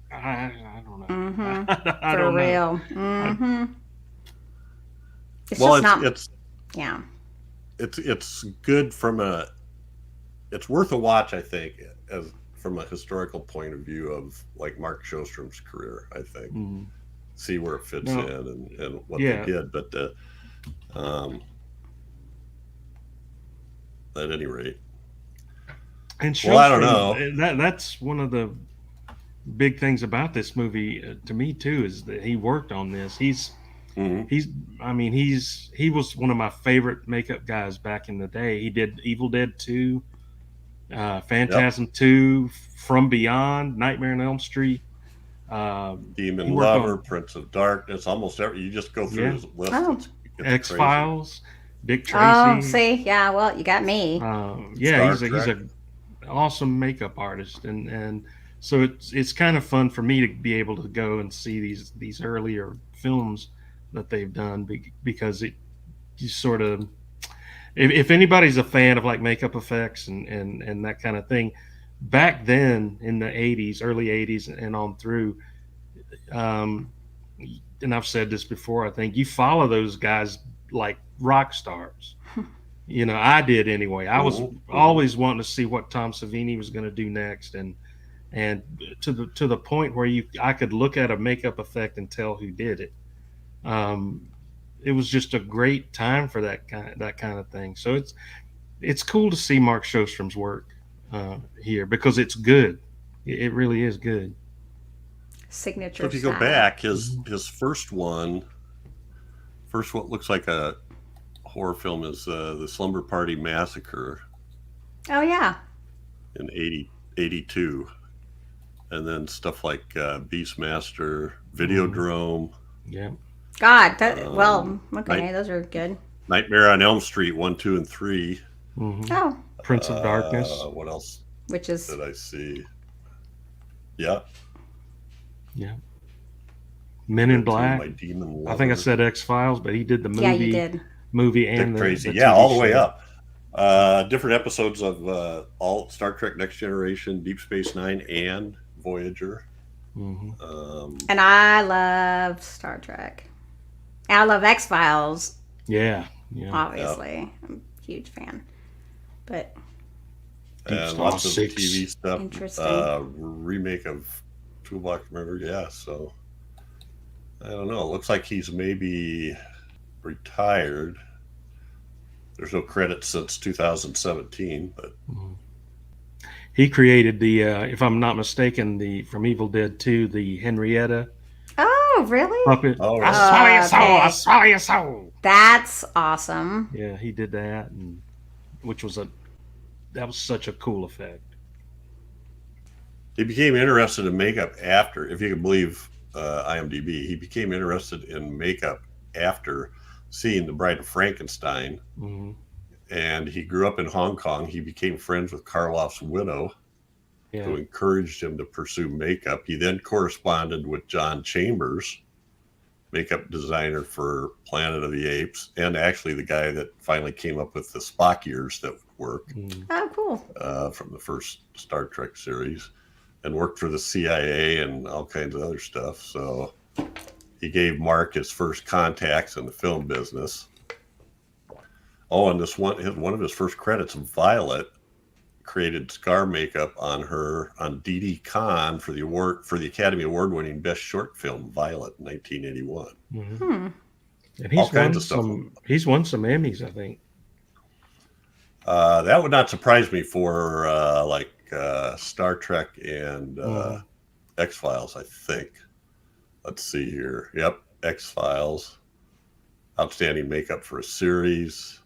Speaker 2: I don't know.
Speaker 3: Mhm.
Speaker 2: I
Speaker 3: For
Speaker 2: don't know.
Speaker 3: real. Mm-hmm. It's
Speaker 1: Well,
Speaker 3: just not.
Speaker 1: it's
Speaker 3: Yeah.
Speaker 1: it's good it's worth a watch, I think, as from a historical point of view of like Mark Shostrum's career. I think
Speaker 2: Mm.
Speaker 1: see where it fits
Speaker 2: No.
Speaker 1: in and what
Speaker 2: Yeah.
Speaker 1: they did, but at any rate,
Speaker 2: And
Speaker 1: Well, I don't
Speaker 2: Shostrum,
Speaker 1: know.
Speaker 2: That's one of the big things about this movie to me too, is that he worked on this. He was one of my favorite makeup guys back in the day. He did Evil Dead 2, Phantasm 2, From Beyond, Nightmare on Elm Street,
Speaker 1: Demon
Speaker 2: he worked
Speaker 1: Lover,
Speaker 2: on-
Speaker 1: Prince of Darkness, almost every. You just go through
Speaker 2: Yeah.
Speaker 1: his list.
Speaker 3: Oh.
Speaker 1: It's
Speaker 2: X
Speaker 1: crazy.
Speaker 2: Files, Dick Tracy.
Speaker 3: Oh, see, yeah. Well, you got me.
Speaker 2: Yeah,
Speaker 1: Star
Speaker 2: he's
Speaker 1: Trek.
Speaker 2: an awesome makeup artist, and so it's kind of fun for me to be able to go and see these earlier films that they've done because it you sort of if anybody's a fan of like makeup effects and that kind of thing, back then in the 80s, early 80s and on through, and I've said this before, I think you follow those guys like rock stars. I did anyway. I was always wanting to see what Tom Savini was going to do next, and to the point where I could look at a makeup effect and tell who did it. It was just a great time for that kind of thing. So it's cool to see Mark Shostrum's work here because it's good. It really is good.
Speaker 3: Signature.
Speaker 1: So if you go
Speaker 3: style.
Speaker 1: back, his first what looks like a horror film is the Slumber Party Massacre
Speaker 3: Oh yeah.
Speaker 1: in 82. And then stuff like Beastmaster, Videodrome,
Speaker 2: Yeah.
Speaker 3: God. Okay,
Speaker 1: Night-
Speaker 3: those are good.
Speaker 1: Nightmare on Elm Street 1, 2, and 3.
Speaker 3: Oh,
Speaker 2: Prince of Darkness.
Speaker 1: What else
Speaker 3: which is
Speaker 1: did I see? Yeah.
Speaker 2: Yeah. Men in Black.
Speaker 1: My Demon
Speaker 2: I think I
Speaker 1: Lover.
Speaker 2: said X-Files, but he did the movie.
Speaker 3: yeah, you did.
Speaker 2: Movie
Speaker 1: Dick
Speaker 2: and
Speaker 1: Crazy.
Speaker 2: the
Speaker 1: Yeah,
Speaker 2: TV
Speaker 1: all the way
Speaker 2: show.
Speaker 1: up. Different episodes of all Star Trek Next Generation, Deep Space Nine, and Voyager.
Speaker 2: Mhm.
Speaker 3: And I love Star Trek. And I love X-Files,
Speaker 2: Yeah.
Speaker 3: obviously. I'm a huge fan. But
Speaker 1: And
Speaker 2: Star
Speaker 1: lots of
Speaker 2: 6.
Speaker 1: TV stuff.
Speaker 3: Interesting.
Speaker 1: Remake of Two Block Murder. Yeah, so I don't know. It looks like he's maybe retired. There's no credits since 2017, but
Speaker 2: He created the, if I'm not mistaken, the from Evil Dead 2, the Henrietta
Speaker 3: oh, really?
Speaker 2: puppet.
Speaker 1: Oh,
Speaker 2: I
Speaker 1: really?
Speaker 2: swallow your soul.
Speaker 3: Okay.
Speaker 2: I swallow your soul.
Speaker 3: That's awesome.
Speaker 2: Yeah, he did that, and which was that was such a cool effect.
Speaker 1: he became interested in makeup after, if you can believe IMDb, he became interested in makeup after seeing The Bride of Frankenstein.
Speaker 2: Hmm.
Speaker 1: And he grew up in Hong Kong. He became friends with Karloff's widow,
Speaker 2: Yeah.
Speaker 1: who encouraged him to pursue makeup. He then corresponded with John Chambers, makeup designer for Planet of the Apes, and actually the guy that finally came up with the Spock ears that would work
Speaker 3: Oh, cool.
Speaker 1: from the first Star Trek series, and worked for the CIA and all kinds of other stuff. So he gave Mark his first contacts in the film business. Oh, and this one of his first credits, Violet, created scar makeup on Dee Dee Khan for the Academy Award winning Best Short Film, Violet, in 1981.
Speaker 2: And
Speaker 1: All
Speaker 2: he's
Speaker 1: kinds
Speaker 2: won
Speaker 1: of stuff.
Speaker 2: He's won some Emmys, I think.
Speaker 1: That would not surprise me for Star Trek and X-Files, I think. Let's see here. Yep, X-Files. Outstanding makeup for a series.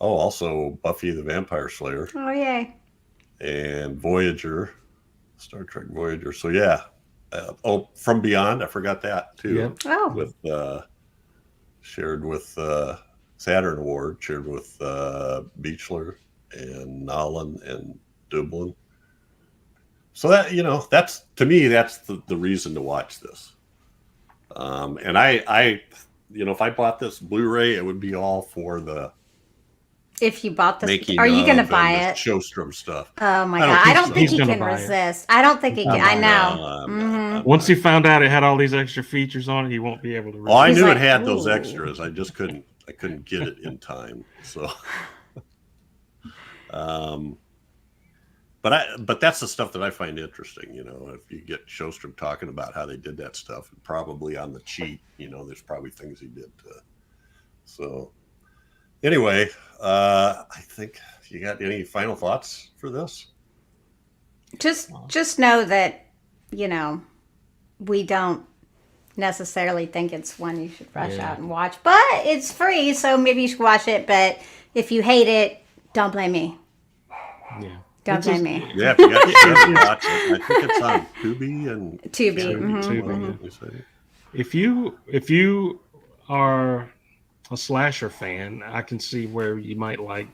Speaker 1: Oh, also Buffy the Vampire Slayer
Speaker 3: Oh, yay.
Speaker 1: and Voyager, Star Trek Voyager. So yeah. From Beyond, I forgot that too.
Speaker 2: Yep.
Speaker 3: Oh,
Speaker 1: With shared with Saturn Award, shared with Beechler and Nolan and Dublin. So that that's to me that's the reason to watch this. And I if I bought this Blu-ray, it would be all for the
Speaker 3: if you bought this,
Speaker 1: making.
Speaker 3: are you going to
Speaker 1: of
Speaker 3: buy
Speaker 1: and the
Speaker 3: it?
Speaker 1: Shostrum stuff.
Speaker 3: Oh my
Speaker 1: I don't
Speaker 3: God. I
Speaker 1: think
Speaker 3: don't
Speaker 1: so.
Speaker 3: think
Speaker 2: He's
Speaker 3: he
Speaker 2: gonna
Speaker 3: can
Speaker 2: buy it.
Speaker 3: resist. I don't think he can. I know.
Speaker 1: I'm not.
Speaker 2: Once he found out it had all these extra features on it, he won't be able to.
Speaker 1: Oh, I
Speaker 3: He's
Speaker 1: knew
Speaker 3: like,
Speaker 1: it had those
Speaker 3: "Ooh."
Speaker 1: extras. I just couldn't get it in time. So, but that's the stuff that I find interesting. If you get Shostrum talking about how they did that stuff, probably on the cheat. There's probably things he did. So, anyway, I think you got any final thoughts for this?
Speaker 3: Just know that, we don't necessarily think it's one you should rush out and watch, but it's free, so maybe you should watch it. But if you hate it, don't blame me.
Speaker 2: Yeah.
Speaker 3: Don't blame me.
Speaker 1: Yeah, if you got to watch it. I think it's on Tubi and
Speaker 3: Tubi.
Speaker 2: Tubi. If you are a slasher fan, I can see where you might like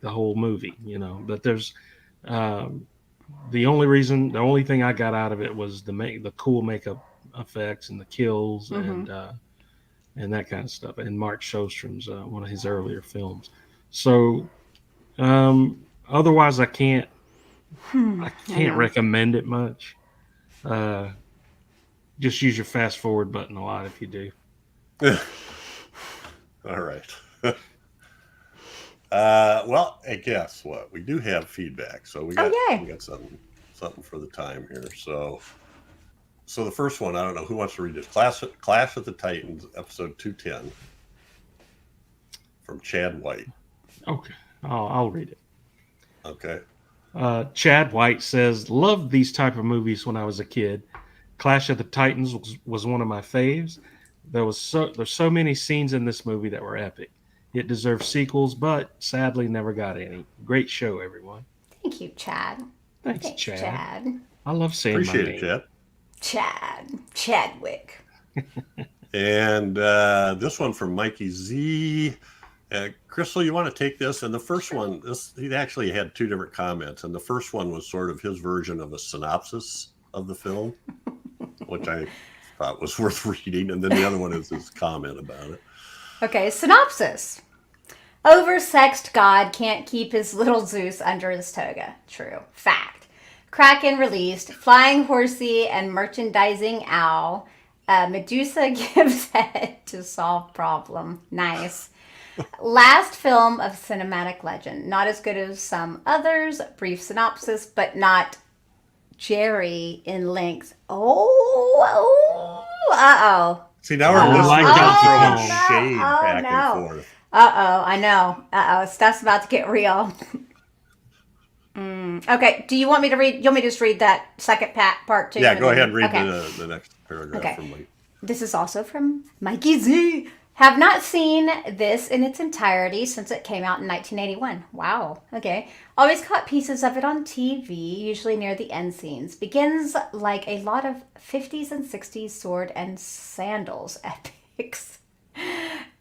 Speaker 2: the whole movie, But there's the only thing I got out of it was the cool makeup effects and the kills and that kind of stuff. And Mark Shostrom's one of his earlier films. So otherwise, I can't recommend it much. Just use your fast forward button a lot if you do.
Speaker 1: All right. Well, I guess what we do have feedback, so we got something for the time here. So the first one, I don't know who wants to read this. Clash of the Titans, episode 210, from Chad White.
Speaker 2: Okay, I'll read it.
Speaker 1: Okay.
Speaker 2: Chad White says, "Loved these type of movies when I was a kid. Clash of the Titans was one of my faves. There's so many scenes in this movie that were epic. It deserves sequels, but sadly never got any. Great show, everyone.
Speaker 3: Thank you, Chad.
Speaker 2: Thanks,
Speaker 3: Thanks,
Speaker 2: Chad.
Speaker 3: Chad.
Speaker 2: I love saying
Speaker 1: Appreciate
Speaker 2: my
Speaker 1: it,
Speaker 2: name.
Speaker 1: Chad.
Speaker 3: Chadwick.
Speaker 1: And this one from Mikey Z. Crystal, you want to take this? And the first one, he actually had two different comments. And the first one was sort of his version of a synopsis of the film, which I thought was worth reading. And then the other one is his comment about it.
Speaker 3: Okay, synopsis. Oversexed god can't keep his little Zeus under his toga. True. Fact. Kraken released. Flying horsey and merchandising owl. Medusa gives head to solve problem. Nice. Last film of cinematic legend. Not as good as some others. Brief synopsis, but not Jerry in length. Uh-oh.
Speaker 1: See, now we're listening to throwing shade back and forth.
Speaker 3: I know. Stuff's about to get real. Okay, do you want me to read? You want me to just read that second part too?
Speaker 1: Yeah, go ahead and read
Speaker 3: okay.
Speaker 1: the next paragraph from Mike.
Speaker 3: This is also from Mikey Z. Have not seen this in its entirety since it came out in 1981. Wow. Okay. Always caught pieces of it on TV, usually near the end scenes. Begins like a lot of 50s and 60s sword and sandals epics.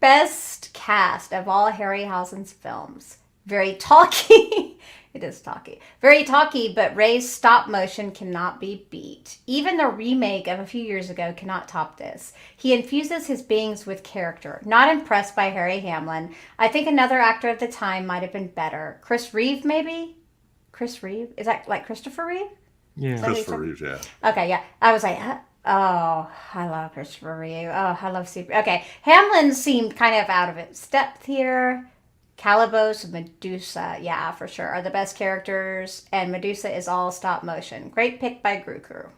Speaker 3: Best cast of all Harryhausen's films. Very talky. It is talky. Very talky, but Ray's stop motion cannot be beat. Even the remake of a few years ago cannot top this. He infuses his beings with character. Not impressed by Harry Hamlin. I think another actor at the time might have been better. Chris Reeve, maybe? Chris Reeve? Is that like Christopher Reeve?
Speaker 2: Yeah.
Speaker 1: Christopher Reeve, yeah.
Speaker 3: Okay, yeah. I was like, oh, I love Christopher Reeve. Oh, I love Super. Okay, Hamlin seemed kind of out of its depth here. Calibos and Medusa, yeah, for sure, are the best characters, and Medusa is all stop motion. Great pick by Grue-Crew.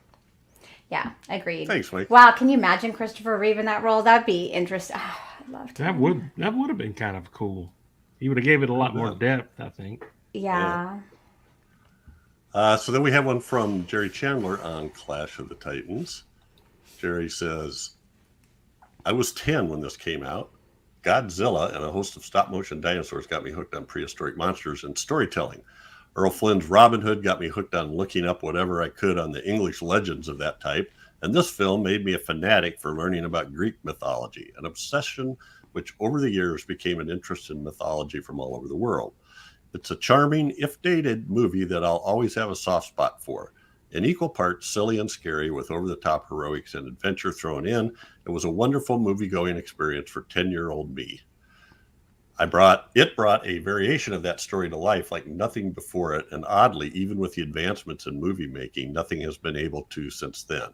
Speaker 3: Yeah, agreed.
Speaker 1: Thanks, Mike.
Speaker 3: Wow, can you imagine Christopher Reeve in that role? That'd be interesting. Oh, I'd love to.
Speaker 2: That would have been kind of cool. He would have gave it a lot more depth, I think.
Speaker 3: Yeah.
Speaker 1: So then we have one from Jerry Chandler on Clash of the Titans. Jerry says, I was 10 when this came out. Godzilla and a host of stop-motion dinosaurs got me hooked on prehistoric monsters and storytelling. Earl Flynn's Robin Hood got me hooked on looking up whatever I could on the English legends of that type. And this film made me a fanatic for learning about Greek mythology, an obsession which over the years became an interest in mythology from all over the world. It's a charming, if dated, movie that I'll always have a soft spot for. In equal parts silly and scary with over-the-top heroics and adventure thrown in, it was a wonderful movie-going experience for 10-year-old me. It brought a variation of that story to life like nothing before it, and oddly, even with the advancements in movie making, nothing has been able to since then.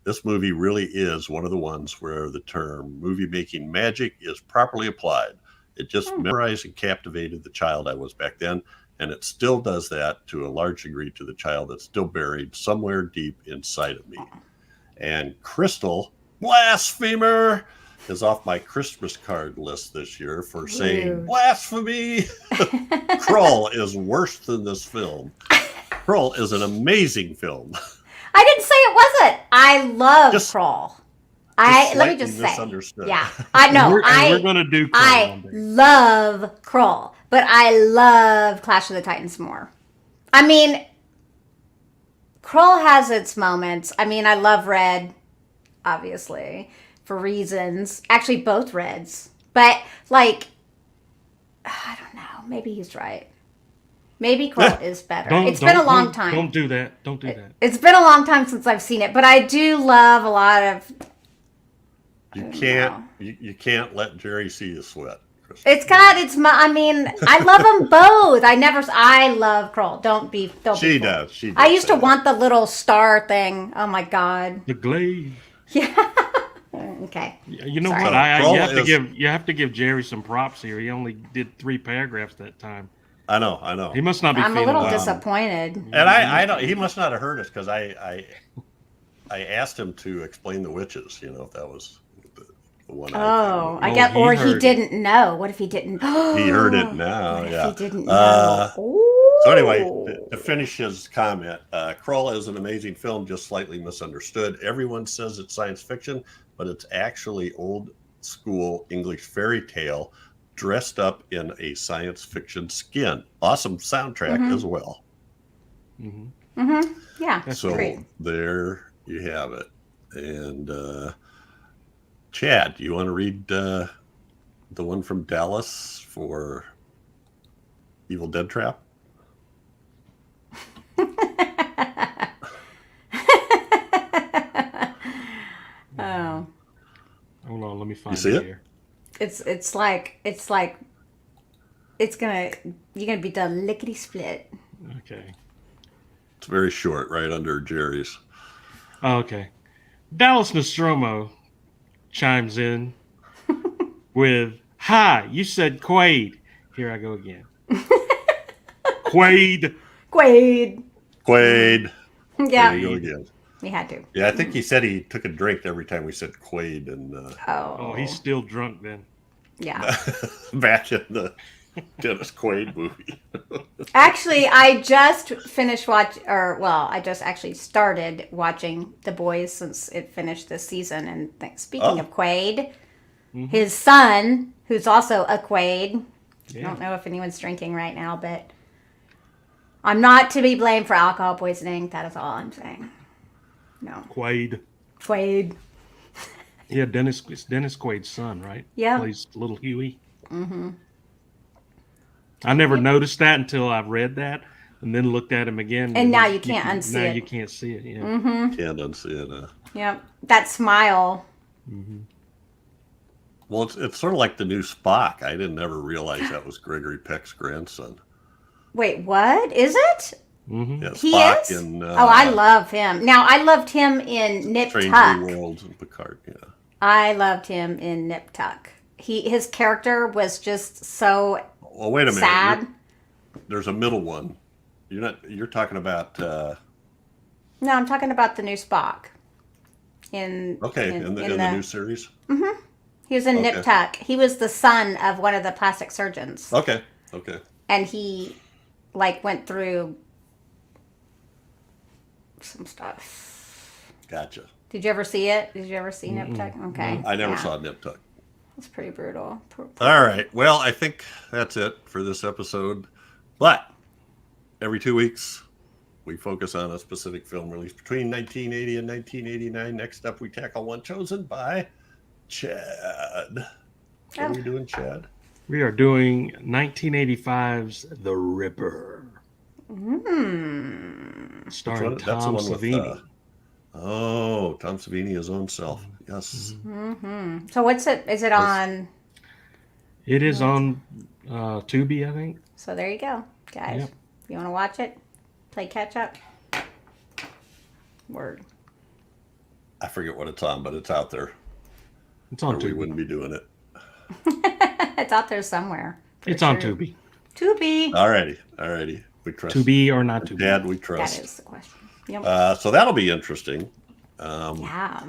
Speaker 1: This movie really is one of the ones where the term movie-making magic is properly applied. It just memorized and captivated the child I was back then, and it still does that to a large degree to the child that's still buried somewhere deep inside of me. And Crystal, blasphemer, is off my Christmas card list this year for saying blasphemy. Krull is worse than this film. Krull is an amazing film.
Speaker 3: I didn't say it wasn't. I love Krull. Let me just say. Yeah, I know.
Speaker 2: We're going to do Krull
Speaker 3: I love Krull, but I love Clash of the Titans more. I mean, Krull has its moments. I mean, I love Red, obviously, for reasons. Actually, both Reds. But, like, I don't know. Maybe he's right. Maybe Krull is better. It's been a long time.
Speaker 2: Don't do that. Don't do that.
Speaker 3: It's been a long time since I've seen it, but I do love a lot of...
Speaker 1: You can't let Jerry see you sweat.
Speaker 3: I mean, I love them both. I love Krull.
Speaker 1: She does.
Speaker 3: I used to want the little star thing. Oh my God.
Speaker 2: The glaive.
Speaker 3: Yeah. Okay.
Speaker 2: You know what? You have to give Jerry some props here. He only did 3 paragraphs that time.
Speaker 1: I know.
Speaker 2: He must not be.
Speaker 3: I'm a little disappointed.
Speaker 1: And I know he must not have heard us because I asked him to explain the witches. You know, if that was.
Speaker 3: I guess, or he didn't know. What if he didn't?
Speaker 1: He heard it now.
Speaker 3: What
Speaker 1: yeah.
Speaker 3: if he didn't know?
Speaker 1: So anyway, to finish his comment, Krull is an amazing film, just slightly misunderstood. Everyone says it's science fiction, but it's actually old school English fairy tale dressed up in a science fiction skin. Awesome soundtrack as well.
Speaker 3: Yeah,
Speaker 2: That's
Speaker 1: So
Speaker 3: great.
Speaker 1: there you have it. And Chad, do you want to read the one from Dallas for Evil Dead Trap?
Speaker 3: Oh,
Speaker 2: Hold on, let me find
Speaker 1: see
Speaker 2: it
Speaker 1: it?
Speaker 2: here.
Speaker 3: it's like you're gonna be done lickety split.
Speaker 2: Okay.
Speaker 1: It's very short, right under Jerry's.
Speaker 2: Oh, okay. Dallas Nostromo chimes in with, "Hi, you said Quaid." Here I go again. Quaid.
Speaker 3: Quaid.
Speaker 1: Quaid.
Speaker 3: Yeah,
Speaker 1: There you go again.
Speaker 3: we had to.
Speaker 1: Yeah, I think he said he took a drink every time we said Quaid, and
Speaker 2: Oh, he's still drunk then.
Speaker 3: yeah.
Speaker 1: back in the Dennis Quaid movie.
Speaker 3: Actually, I just finished I just actually started watching The Boys since it finished this season. And speaking of Quaid, his son, who's also a Quaid, I don't know if anyone's drinking right now, but I'm not to be blamed for alcohol poisoning. That is all I'm saying. No.
Speaker 2: Quaid.
Speaker 3: Quaid.
Speaker 2: Yeah, it's Dennis Quaid's son, right?
Speaker 3: Yeah.
Speaker 2: Plays little Huey. Mm-hmm. I never noticed that until I read that and then looked at him again.
Speaker 3: And now you can't unsee
Speaker 2: now
Speaker 3: it.
Speaker 2: you can't see it, yeah.
Speaker 1: Can't unsee it.
Speaker 3: Yep. That smile.
Speaker 1: Well, it's sort of like the new Spock. I didn't ever realize that was Gregory Peck's grandson.
Speaker 3: Wait, what? Is it?
Speaker 1: Yeah,
Speaker 3: He
Speaker 1: Spock
Speaker 3: is?
Speaker 1: in
Speaker 3: I love him. Now, I loved him in Nip
Speaker 1: Strange
Speaker 3: Tuck.
Speaker 1: New Worlds and Picard. Yeah.
Speaker 3: I loved him in Nip Tuck. His character was just so
Speaker 1: Well, wait a minute.
Speaker 3: sad.
Speaker 1: There's a middle one. You're talking about
Speaker 3: No, I'm talking about the new Spock.
Speaker 1: in the new series.
Speaker 3: He was in
Speaker 1: Okay.
Speaker 3: Nip Tuck. He was the son of one of the plastic surgeons,
Speaker 1: Okay.
Speaker 3: and he went through some stuff.
Speaker 1: Gotcha.
Speaker 3: Did you ever see it? Did you ever see Nip Tuck? Okay,
Speaker 1: I never
Speaker 3: yeah.
Speaker 1: saw Nip Tuck.
Speaker 3: It's pretty brutal.
Speaker 1: All right. Well, I think that's it for this episode. But every 2 weeks, we focus on a specific film released between 1980 and 1989. Next up, we tackle one chosen by Chad. What are we doing, Chad?
Speaker 2: We are doing 1985's The Ripper. Starring
Speaker 1: That's the
Speaker 2: Tom
Speaker 1: one with,
Speaker 2: Savini.
Speaker 1: Tom Savini, his own self. Yes.
Speaker 3: So what's it? Is it on?
Speaker 2: It is on Tubi, I think.
Speaker 3: So there you go, guys.
Speaker 2: Yep.
Speaker 3: You want to watch it? Play catch up. Word.
Speaker 1: I forget what it's on, but it's out there.
Speaker 2: It's on
Speaker 1: Or we
Speaker 2: Tubi.
Speaker 1: wouldn't be doing it.
Speaker 3: It's out there somewhere. for
Speaker 2: It's on
Speaker 3: sure.
Speaker 2: Tubi.
Speaker 3: Tubi.
Speaker 1: All righty. We trust.
Speaker 2: To be or not to be.
Speaker 1: Dad, we
Speaker 3: That
Speaker 1: trust.
Speaker 3: is the question. Yep.
Speaker 1: So that'll be interesting.
Speaker 3: Yeah.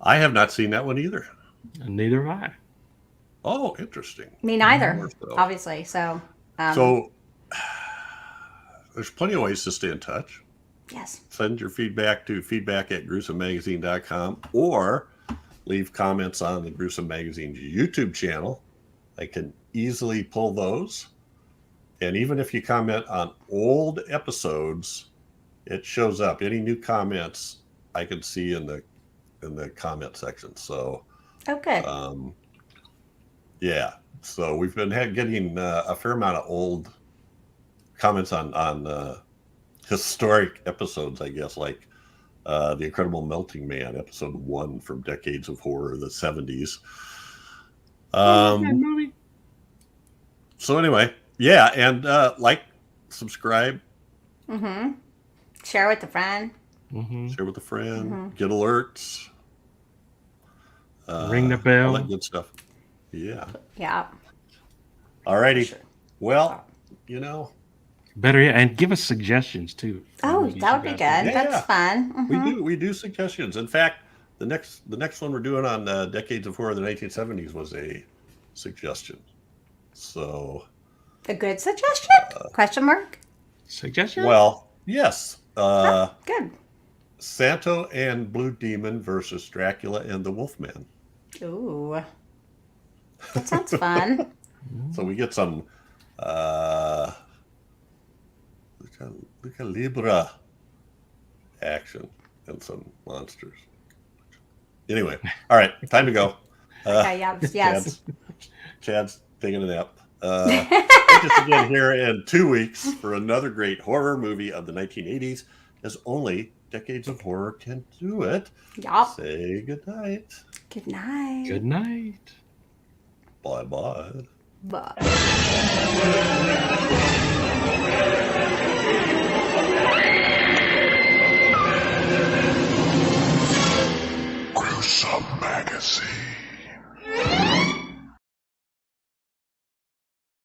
Speaker 1: I have not seen that one either.
Speaker 2: And neither have I.
Speaker 1: Oh, interesting.
Speaker 3: Me neither.
Speaker 1: More so.
Speaker 3: Obviously. So.
Speaker 1: So there's plenty of ways to stay in touch.
Speaker 3: Yes.
Speaker 1: Send your feedback to feedback@gruesomemagazine.com or leave comments on the Gruesome Magazine's YouTube channel. I can easily pull those. And even if you comment on old episodes, it shows up. Any new comments I can see in the comment section. So
Speaker 3: Oh, good.
Speaker 1: yeah. So we've been getting a fair amount of old comments on historic episodes, I guess, like The Incredible Melting Man, episode 1 from Decades of Horror, the 70s.
Speaker 2: Movie?
Speaker 1: So anyway, yeah, and subscribe,
Speaker 3: Share with a friend.
Speaker 1: share with a friend, get alerts.
Speaker 2: Ring the
Speaker 1: All
Speaker 2: bell.
Speaker 1: that good stuff. Yeah.
Speaker 3: Yeah.
Speaker 1: Alrighty.
Speaker 3: Sure.
Speaker 1: Well,
Speaker 2: Better yet, and give us suggestions too. for
Speaker 3: Oh,
Speaker 2: movies
Speaker 3: that
Speaker 2: you
Speaker 3: would be good.
Speaker 2: guys
Speaker 1: Yeah.
Speaker 3: That's fun.
Speaker 1: we do suggestions. In fact, the next one we're doing on Decades of Horror of the 1970s was a suggestion. So,
Speaker 3: A good suggestion? Question mark?
Speaker 2: Suggestion?
Speaker 1: well, yes.
Speaker 3: Good.
Speaker 1: Santo and Blue Demon versus Dracula and the Wolfman.
Speaker 3: Ooh. That sounds fun.
Speaker 1: So we get some Lucha Libre action and some monsters. Anyway, all right, time to go.
Speaker 3: Okay, yes.
Speaker 1: Chad's taking a nap. Catch us again here in 2 weeks for another great horror movie of the 1980s, as only decades of horror can do it.
Speaker 3: Yup.
Speaker 1: Say good night.
Speaker 3: Good night.
Speaker 2: Good night.
Speaker 1: Bye-bye.
Speaker 3: Bye.